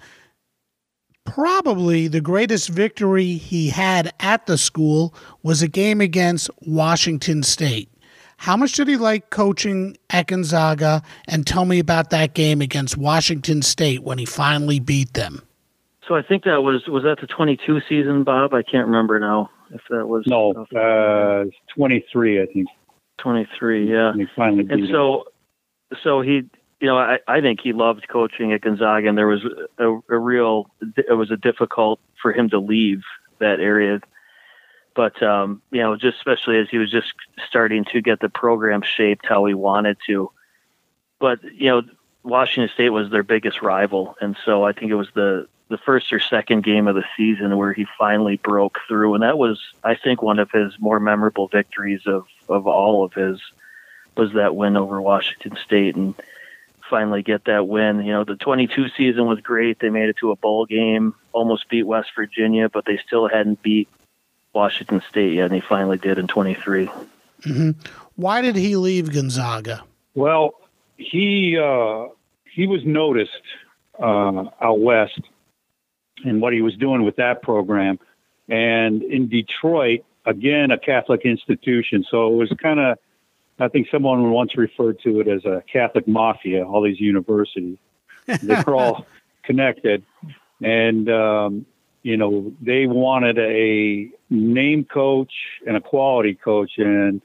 probably the greatest victory he had at the school was a game against Washington State. How much did he like coaching at Gonzaga? And tell me about that game against Washington State when he finally beat them. So I think that was that the 22 season, Bob? I can't remember now if that was. No, 23, I think. 23, yeah. And he finally beat him. So he, I think he loved coaching at Gonzaga, and there was it was difficult for him to leave that area. But, just especially as he was just starting to get the program shaped how he wanted to. But, Washington State was their biggest rival. And so I think it was the first or second game of the season where he finally broke through. And that was, I think, one of his more memorable victories of all of his, was that win over Washington State, and finally get that win. The 22 season was great. They made it to a bowl game, almost beat West Virginia, but they still hadn't beat Washington State yet, and he finally did in 23. Mm-hmm. Why did he leave Gonzaga? Well, he was noticed out west and what he was doing with that program. And in Detroit, again, a Catholic institution. So it was kind of, I think someone once referred to it as a Catholic mafia, all these universities. They were all connected. And, they wanted a name coach and a quality coach. And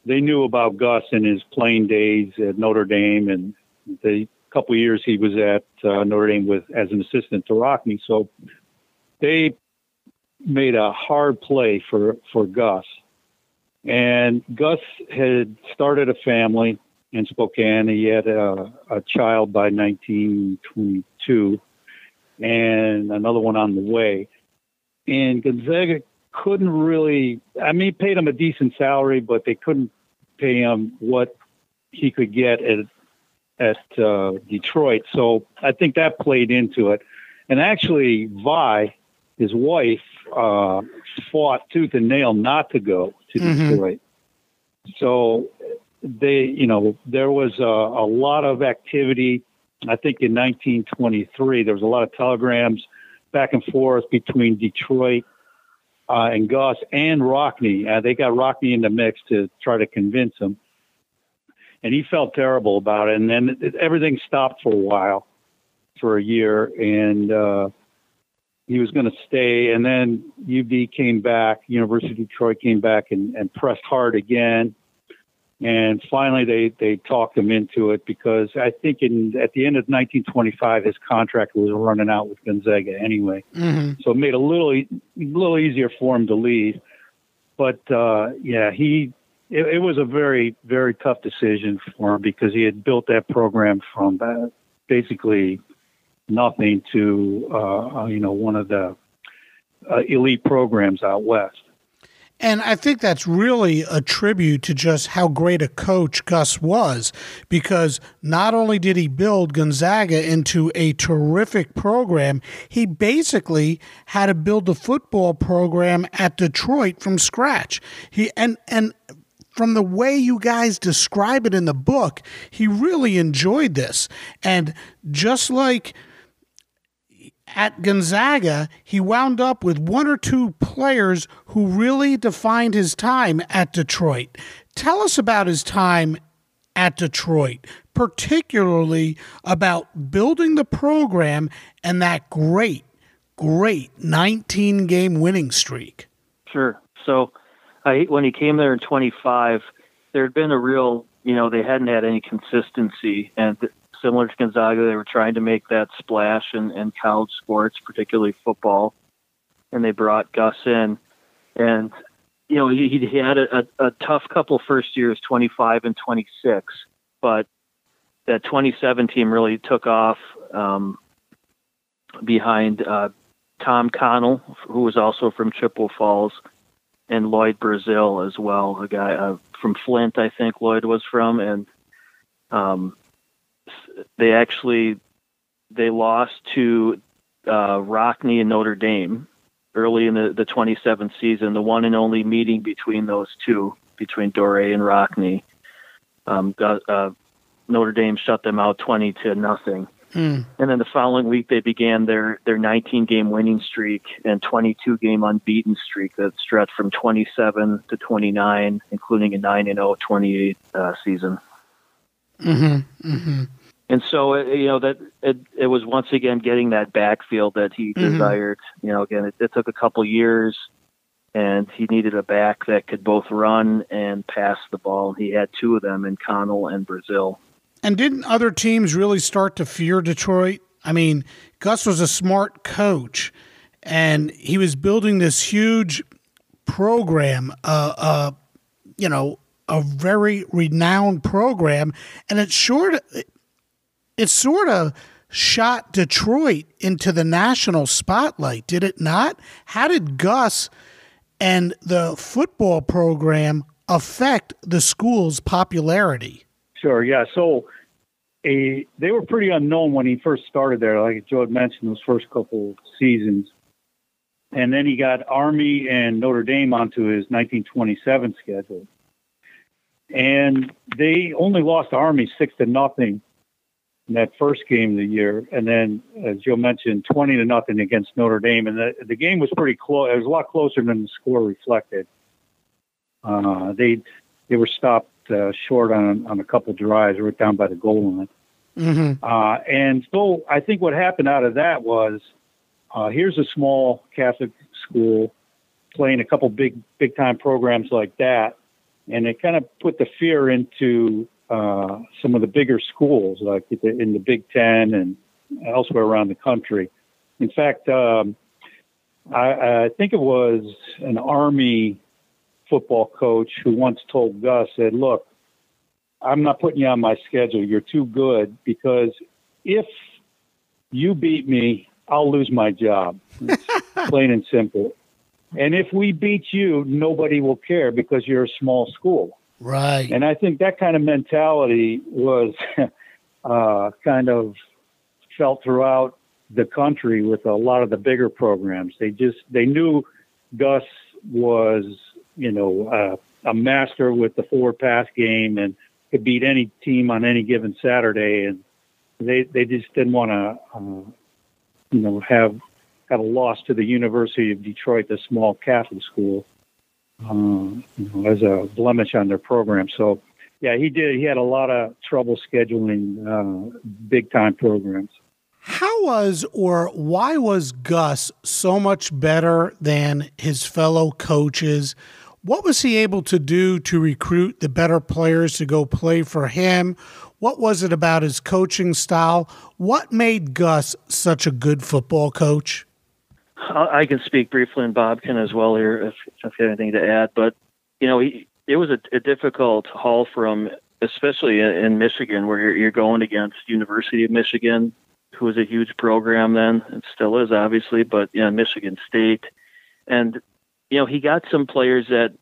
they knew about Gus in his playing days at Notre Dame. And the couple of years he was at Notre Dame as an assistant to Rockne. So they made a hard play for Gus. And Gus had started a family in Spokane. He had a child by 1922 and another one on the way. And Gonzaga couldn't really, he paid him a decent salary, but they couldn't pay him what he could get at Detroit. So I think that played into it. And actually, Vi, his wife, fought tooth and nail not to go to Detroit. So there was a lot of activity. I think in 1923, there was a lot of telegrams back and forth between Detroit and Gus and Rockne. They got Rockne in the mix to try to convince him. And he felt terrible about it. And then everything stopped for a while, for a year. And he was going to stay. And then UD came back, University of Detroit came back and pressed hard again. And finally, they talked him into it because I think at the end of 1925, his contract was running out with Gonzaga anyway. So it made it a little easier for him to leave. But, it was a very, very tough decision for him because he had built that program from basically nothing to, one of the elite programs out west. And I think that's really a tribute to just how great a coach Gus was, because not only did he build Gonzaga into a terrific program, he basically had to build a football program at Detroit from scratch. And from the way you guys describe it in the book, he really enjoyed this. And just like at Gonzaga, he wound up with one or two players who really defined his time at Detroit. Tell us about his time at Detroit, particularly about building the program and that great 19-game winning streak. Sure. So when he came there in 25, there had been a real, they hadn't had any consistency. And similar to Gonzaga, they were trying to make that splash in college sports, particularly football. And they brought Gus in. And, he had a tough couple first years, 25 and 26. But, that 27 team really took off behind Tom Connell, who was also from Chippewa Falls, and Lloyd Brazil as well, a guy from Flint, I think Lloyd was from, and they lost to Rockne and Notre Dame early in the 27th season, the one and only meeting between those two, between Dorais and Rockne. Notre Dame shut them out 20-0. And then the following week, they began their 19-game winning streak and 22-game unbeaten streak that stretched from 27 to 29, including a 9-0 28 season. And so, that it was once again getting that backfield that he desired. Again, it took a couple years, and he needed a back that could both run and pass the ball. He had two of them in Connell and Brazil. And didn't other teams really start to fear Detroit? I mean, Gus was a smart coach, and he was building this huge program, a very renowned program, and it sort of shot Detroit into the national spotlight, did it not? How did Gus and the football program affect the school's popularity? Sure, yeah. So they were pretty unknown when he first started there, like Joe had mentioned, those first couple seasons. And then he got Army and Notre Dame onto his 1927 schedule. And they only lost to Army 6-0 in that first game of the year. And then, as Joe mentioned, 20-0 against Notre Dame. And the game was pretty close. It was a lot closer than the score reflected. They were stopped short on a couple drives right down by the goal line. And so I think what happened out of that was, here's a small Catholic school playing a couple big time programs like that, and it kind of put the fear into some of the bigger schools, like in the Big Ten and elsewhere around the country. In fact, I think it was an Army football coach who once told Gus, said, "Look, I'm not putting you on my schedule. You're too good, because if you beat me, I'll lose my job." It's plain and simple. And if we beat you, nobody will care because you're a small school. Right. And I think that kind of mentality was kind of felt throughout the country with a lot of the bigger programs. They knew Gus was, a master with the forward pass game and could beat any team on any given Saturday. And they just didn't want to, have a loss to the University of Detroit, the small Catholic school, as a blemish on their program. So, yeah, he did. He had a lot of trouble scheduling big-time programs. How was or why was Gus so much better than his fellow coaches? What was he able to do to recruit the better players to go play for him? What was it about his coaching style? What made Gus such a good football coach? I can speak briefly, and Bob can as well here if you have anything to add. But, it was a difficult haul from, especially in Michigan, where you're going against University of Michigan, who was a huge program then. It still is, obviously, but, Michigan State. And, he got some players that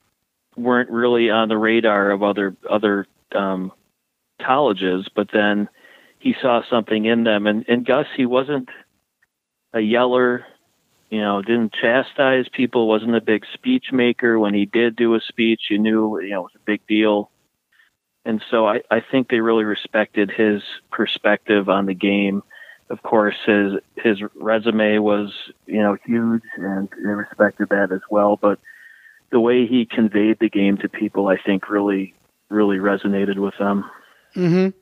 weren't really on the radar of other colleges, but then he saw something in them. And Gus, he wasn't a yeller, didn't chastise people, wasn't a big speech maker. When he did do a speech, you knew, it was a big deal. And so I think they really respected his perspective on the game. Of course, his resume was, huge, and they respected that as well. But the way he conveyed the game to people, I think, really, really resonated with them. Mm-hmm.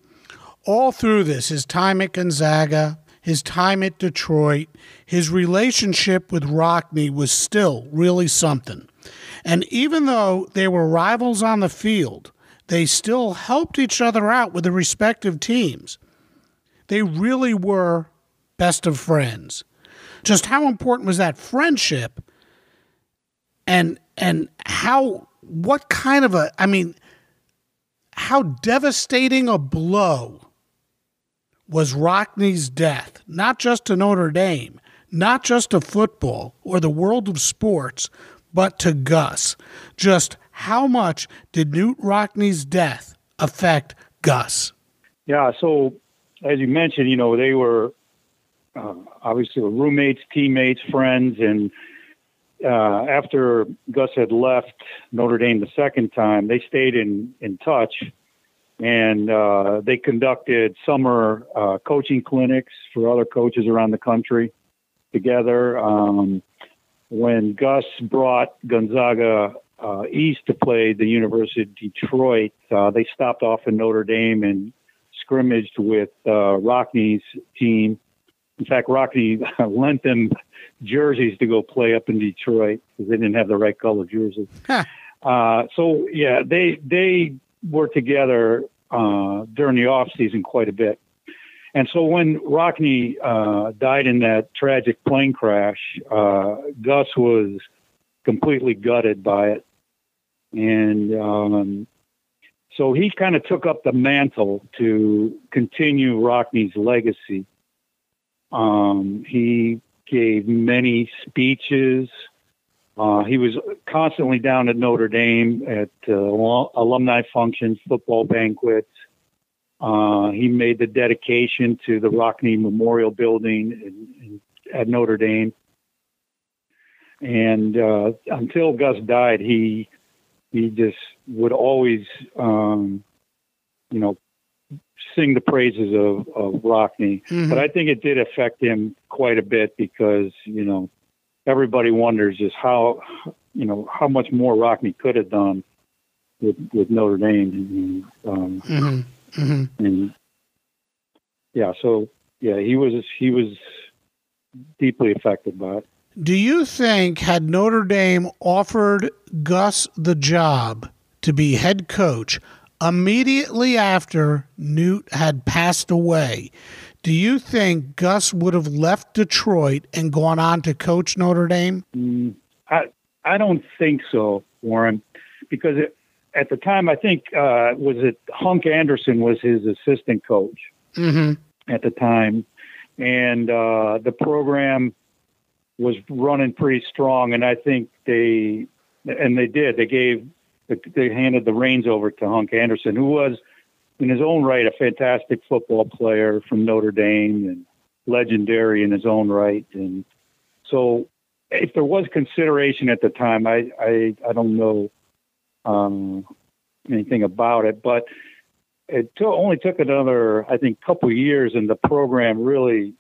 All through this, his time at Gonzaga, his time at Detroit, his relationship with Rockne was still really something. And even though they were rivals on the field, they still helped each other out with the respective teams. They really were best of friends. Just how important was that friendship, and how devastating a blow was Rockne's death, not just to Notre Dame, not just to football or the world of sports, but to Gus? Just how much did Knute Rockne's death affect Gus? Yeah, so as you mentioned, they were obviously roommates, teammates, friends, and after Gus had left Notre Dame the second time, they stayed in touch, and they conducted summer coaching clinics for other coaches around the country together. When Gus brought Gonzaga east to play the University of Detroit, they stopped off in Notre Dame and scrimmaged with Rockne's team. In fact, Rockne lent them jerseys to go play up in Detroit because they didn't have the right color jerseys. So yeah, they were together during the off season quite a bit. And so when Rockne died in that tragic plane crash, Gus was completely gutted by it. And so he kind of took up the mantle to continue Rockne's legacy. He gave many speeches. He was constantly down at Notre Dame at alumni functions, football banquets. He made the dedication to the Rockne Memorial Building at Notre Dame. And until Gus died, he just would always, sing the praises of Rockne. Mm-hmm. But I think it did affect him quite a bit because, everybody wonders just how much more Rockne could have done with Notre Dame. And yeah, so yeah, he was deeply affected by it. Do you think had Notre Dame offered Gus the job to be head coach immediately after Knute had passed away, do you think Gus would have left Detroit and gone on to coach Notre Dame? I don't think so, Warren, because at the time, I think, Hunk Anderson was his assistant coach at the time. And the program was running pretty strong. And I think they handed the reins over to Hunk Anderson, who was in his own right a fantastic football player from Notre Dame and legendary in his own right. And so if there was consideration at the time, I don't know anything about it, but it only took another, I think, couple of years, and the program really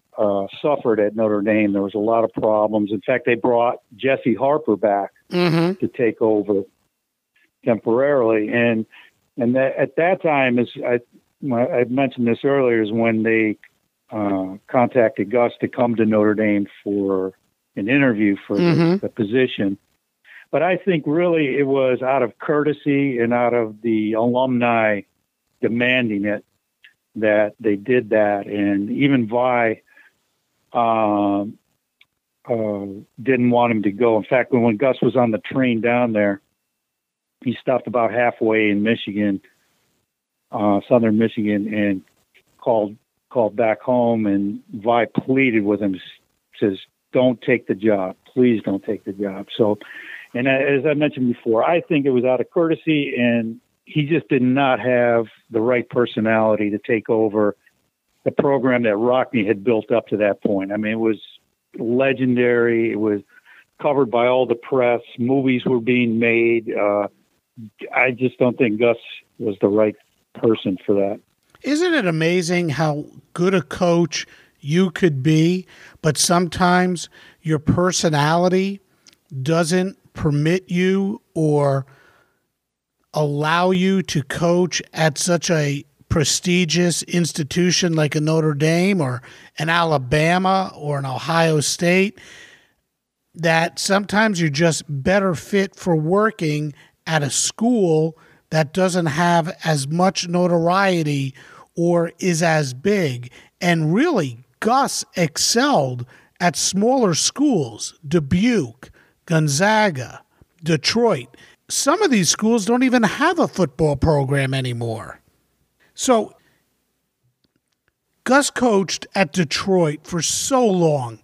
suffered at Notre Dame. There was a lot of problems. In fact, they brought Jesse Harper back to take over temporarily, and that, at that time, as I mentioned this earlier, is when they contacted Gus to come to Notre Dame for an interview for the position. But I think really it was out of courtesy and out of the alumni demanding it that they did that. And even Vi didn't want him to go. In fact, when Gus was on the train down there, he stopped about halfway in Michigan, southern Michigan, and called back home. And Vi pleaded with him, says, "Don't take the job. Please don't take the job." So, and as I mentioned before, I think it was out of courtesy, and he just did not have the right personality to take over the program that Rockne had built up to that point. I mean, it was legendary. It was covered by all the press. Movies were being made. I just don't think Gus was the right person for that. Isn't it amazing how good a coach you could be, but sometimes your personality doesn't permit you or allow you to coach at such a prestigious institution like a Notre Dame or an Alabama or an Ohio State, that sometimes you're just better fit for working at a school that doesn't have as much notoriety or is as big. And really, Gus excelled at smaller schools, Dubuque, Gonzaga, Detroit. Some of these schools don't even have a football program anymore. So Gus coached at Detroit for so long,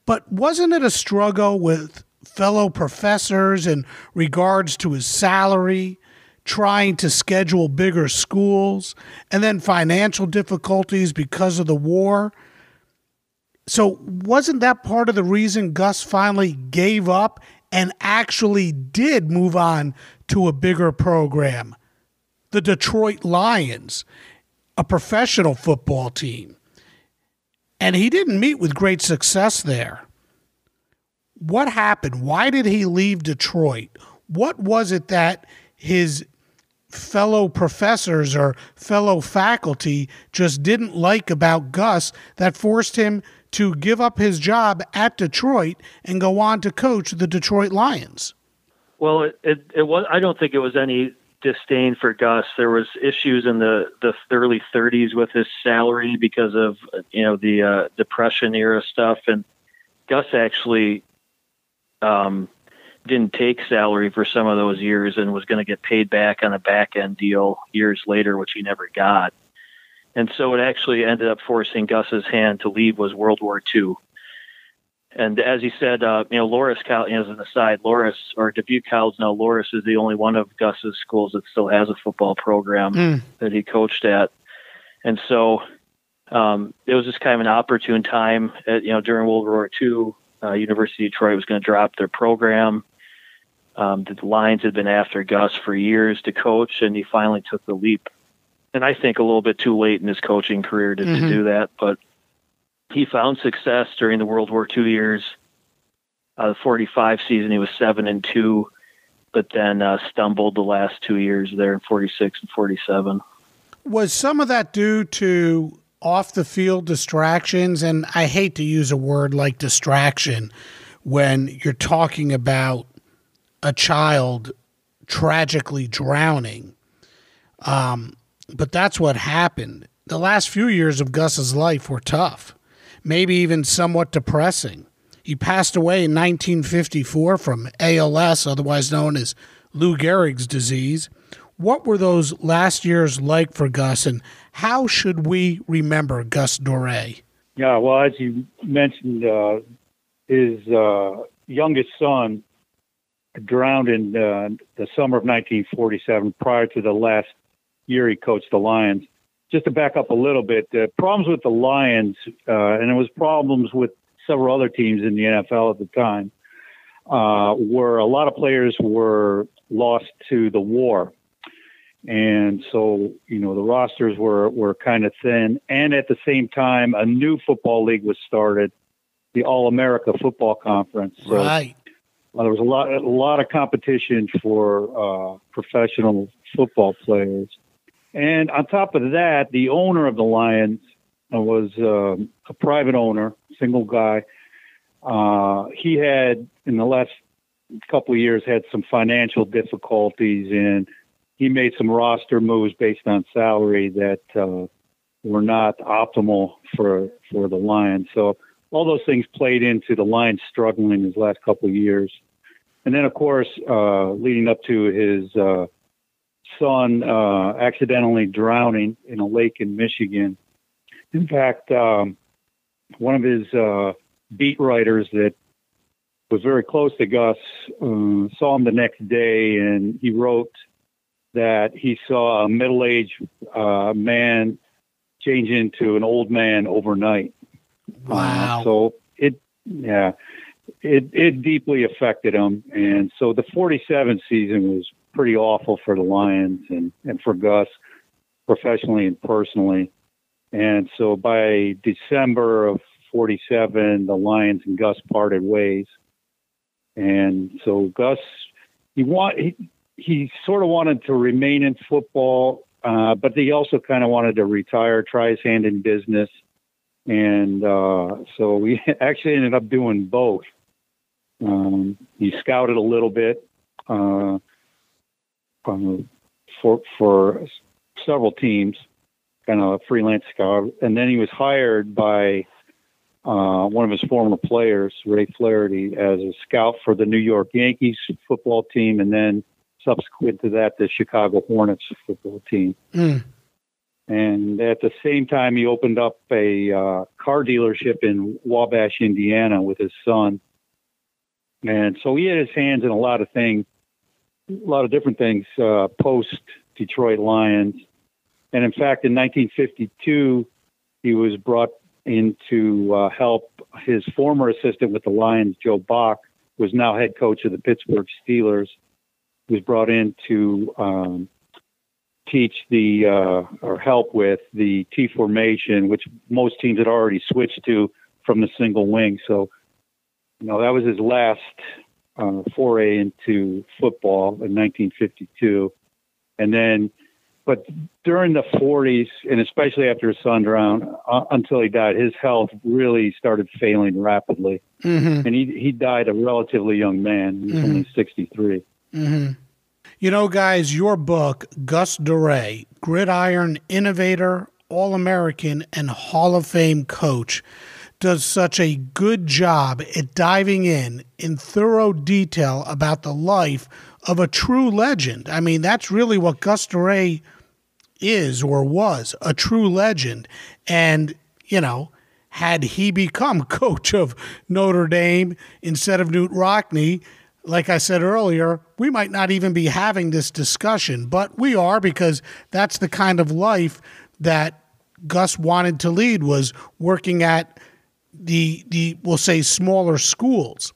but wasn't it a struggle with fellow professors in regards to his salary, trying to schedule bigger schools, and then financial difficulties because of the war? So wasn't that part of the reason Gus finally gave up and actually did move on to a bigger program? The Detroit Lions, a professional football team. And he didn't meet with great success there. What happened? Why did he leave Detroit? What was it that his fellow professors or fellow faculty just didn't like about Gus that forced him to give up his job at Detroit and go on to coach the Detroit Lions? Well, it was. I don't think it was any disdain for Gus. There was issues in the early 30s with his salary because of the Depression era stuff, and Gus actually didn't take salary for some of those years and was going to get paid back on a back end deal years later, which he never got. And so it actually ended up forcing Gus's hand to leave was World War II. And as he said, Loris, as an aside, Loris, or Dubuque College now, Loris is the only one of Gus's schools that still has a football program that he coached at. And so it was just kind of an opportune time. During World War II, University of Detroit was going to drop their program. The Lions had been after Gus for years to coach, and he finally took the leap. And I think a little bit too late in his coaching career to do that, but he found success during the World War II years. The 45 season, he was 7-2, but then stumbled the last 2 years there in 46 and 47. Was some of that due to off-the-field distractions? And I hate to use a word like distraction when you're talking about a child tragically drowning. But that's what happened. The last few years of Gus's life were tough, maybe even somewhat depressing. He passed away in 1954 from ALS, otherwise known as Lou Gehrig's disease. What were those last years like for Gus, and how should we remember Gus Dorais? Yeah, well, as you mentioned, his youngest son drowned in the summer of 1947 prior to the last year he coached the Lions. Just to back up a little bit, the problems with the Lions, and it was problems with several other teams in the NFL at the time, were a lot of players were lost to the war. And so, the rosters were kind of thin. And at the same time, a new football league was started, the All-America Football Conference. So, right. There was a lot of competition for professional football players. And on top of that, the owner of the Lions was a private owner, single guy. He had, in the last couple of years, had some financial difficulties, and he made some roster moves based on salary that were not optimal for the Lions. So all those things played into the Lions struggling his last couple of years. And then, of course, leading up to his son accidentally drowning in a lake in Michigan. In fact, one of his beat writers that was very close to Gus saw him the next day, and he wrote that he saw a middle-aged man change into an old man overnight. Wow. So it deeply affected him. And so the 47 season was pretty awful for the Lions and for Gus, professionally and personally. And so by December of 47, the Lions and Gus parted ways. And so Gus, he sort of wanted to remain in football, but he also kind of wanted to retire, try his hand in business. And so we actually ended up doing both. He scouted a little bit for several teams, kind of a freelance scout. And then he was hired by one of his former players, Ray Flaherty, as a scout for the New York Yankees football team, and then subsequent to that, the Chicago Hornets football team. And at the same time, he opened up a car dealership in Wabash, Indiana, with his son. And so he had his hands in a lot of things, a lot of different things, post Detroit Lions. And in fact, in 1952, he was brought in to help his former assistant with the Lions, Joe Bach, who is now head coach of the Pittsburgh Steelers. He was brought in to teach or help with the T formation, which most teams had already switched to from the single wing. So, that was his last foray into football in 1952. And then, but during the 40s, and especially after his son drowned, until he died, his health really started failing rapidly. Mm-hmm. And he died a relatively young man. He was only 63. Mm-hmm. Guys, your book, Gus Dorais, Gridiron Innovator, All-American, and Hall of Fame Coach, does such a good job at diving in thorough detail about the life of a true legend. I mean, that's really what Gus Dorais is or was, a true legend. And, had he become coach of Notre Dame instead of Knute Rockne, like I said earlier, we might not even be having this discussion, but we are, because that's the kind of life that Gus wanted to lead, was working at the we'll say smaller schools.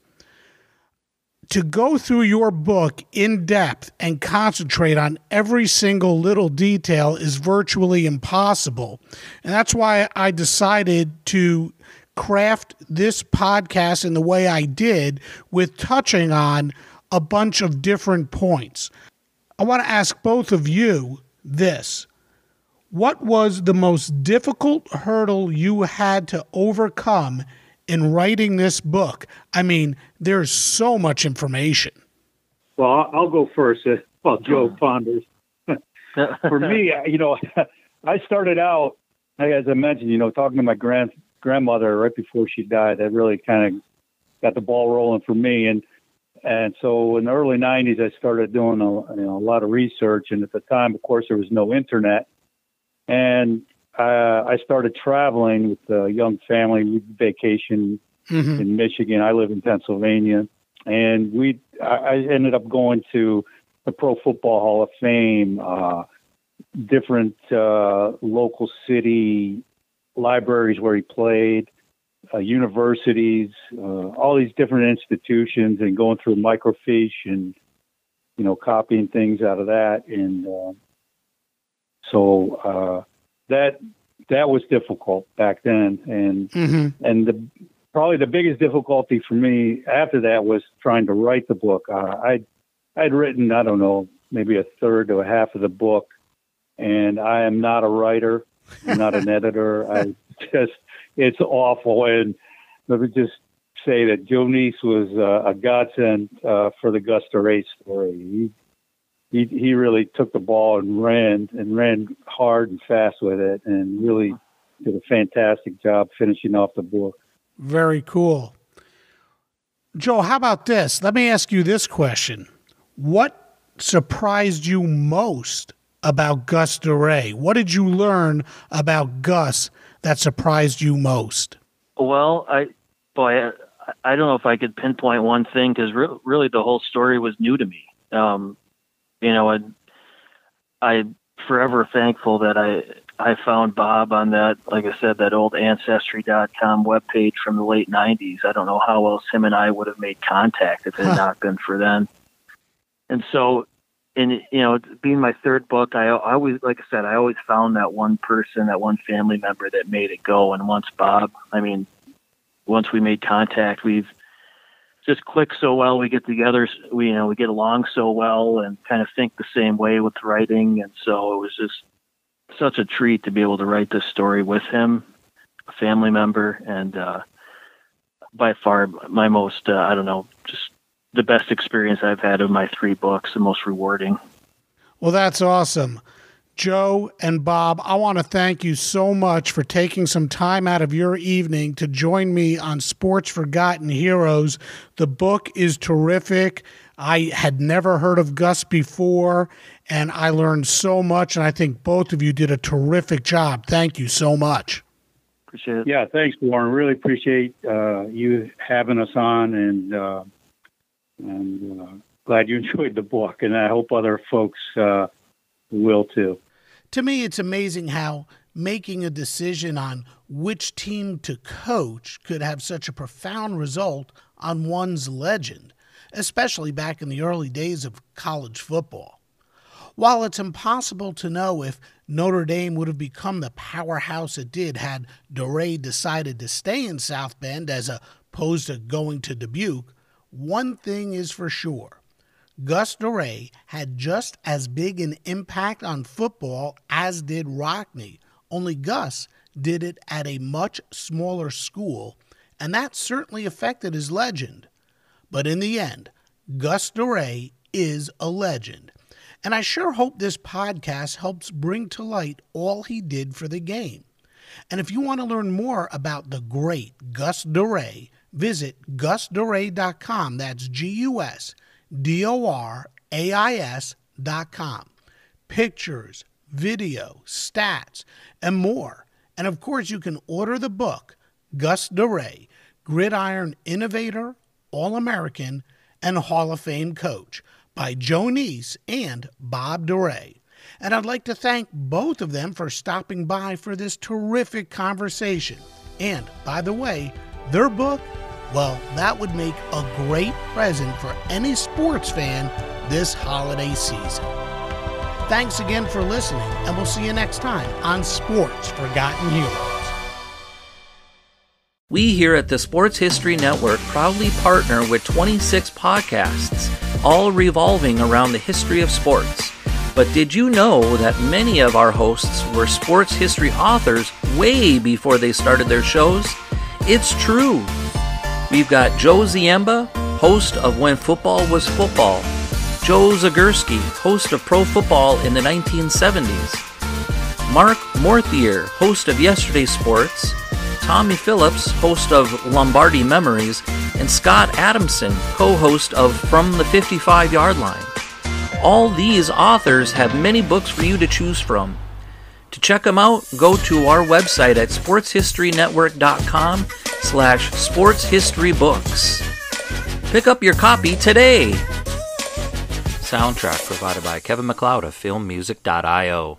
To go through your book in depth and concentrate on every single little detail is virtually impossible. And that's why I decided to craft this podcast in the way I did, with touching on a bunch of different points. I want to ask both of you this. What was the most difficult hurdle you had to overcome in writing this book? I mean, there's so much information. Well, I'll go first. Joe ponders. For me, I started out, as I mentioned, talking to my grandmother right before she died. That really kind of got the ball rolling for me. And so in the early 90s, I started doing a lot of research. And at the time, of course, there was no internet. And I started traveling with a young family. We vacation in Michigan. I live in Pennsylvania. And I ended up going to the Pro Football Hall of Fame, different local city libraries where he played, universities, all these different institutions, and going through microfiche and, copying things out of that. And so that was difficult back then. And probably the biggest difficulty for me after that was trying to write the book. I'd written, I don't know, maybe a third to a half of the book, and I am not a writer. I'm not an editor. It's awful. And let me just say that Joe Niese was a godsend for the Gus Dorais story. He really took the ball and ran hard and fast with it, and really did a fantastic job finishing off the book. Very cool. Joe, how about this? Let me ask you this question. What surprised you most about Gus Dorais? What did you learn about Gus that surprised you most? Well, I don't know if I could pinpoint one thing, because really the whole story was new to me. I'm forever thankful that I found Bob on that, like I said, that old Ancestry.com webpage from the late 90s. I don't know how else him and I would have made contact if it had not been for then. And so, being my third book, I always, like I said, I always found that one person, that one family member that made it go. And once we made contact, we've just clicked so well. We get together, we get along so well, and kind of think the same way with writing. And so it was just such a treat to be able to write this story with him, a family member, and by far my most, just the best experience I've had of my three books, the most rewarding. Well, that's awesome. Joe and Bob, I want to thank you so much for taking some time out of your evening to join me on Sports Forgotten Heroes. The book is terrific. I had never heard of Gus before, and I learned so much, and I think both of you did a terrific job. Thank you so much. Appreciate it. Yeah, thanks, Warren. Really appreciate you having us on, and glad you enjoyed the book, and I hope other folks will too. To me, it's amazing how making a decision on which team to coach could have such a profound result on one's legend, especially back in the early days of college football. While it's impossible to know if Notre Dame would have become the powerhouse it did had Dorais decided to stay in South Bend as opposed to going to Dubuque, one thing is for sure. Gus Dorais had just as big an impact on football as did Rockne, only Gus did it at a much smaller school, and that certainly affected his legend. But in the end, Gus Dorais is a legend, and I sure hope this podcast helps bring to light all he did for the game. And if you want to learn more about the great Gus Dorais, visit GusDorais.com. That's GusDorais.com. Pictures, video, stats, and more. And of course, you can order the book, Gus Dorais, Gridiron Innovator, All-American, and Hall of Fame Coach, by Joe Niese and Bob Dorais. And I'd like to thank both of them for stopping by for this terrific conversation. And, by the way, their book, well, that would make a great present for any sports fan this holiday season. Thanks again for listening, and we'll see you next time on Sports Forgotten Heroes. We here at the Sports History Network proudly partner with 26 podcasts, all revolving around the history of sports. But did you know that many of our hosts were sports history authors way before they started their shows? It's true. We've got Joe Ziemba, host of When Football Was Football, Joe Zagurski, host of Pro Football in the 1970s, Mark Morthier, host of Yesterday's Sports, Tommy Phillips, host of Lombardi Memories, and Scott Adamson, co-host of From the 55-Yard Line. All these authors have many books for you to choose from. To check them out, go to our website at sportshistorynetwork.com/sportshistorybooks. Pick up your copy today. Soundtrack provided by Kevin MacLeod of filmmusic.io.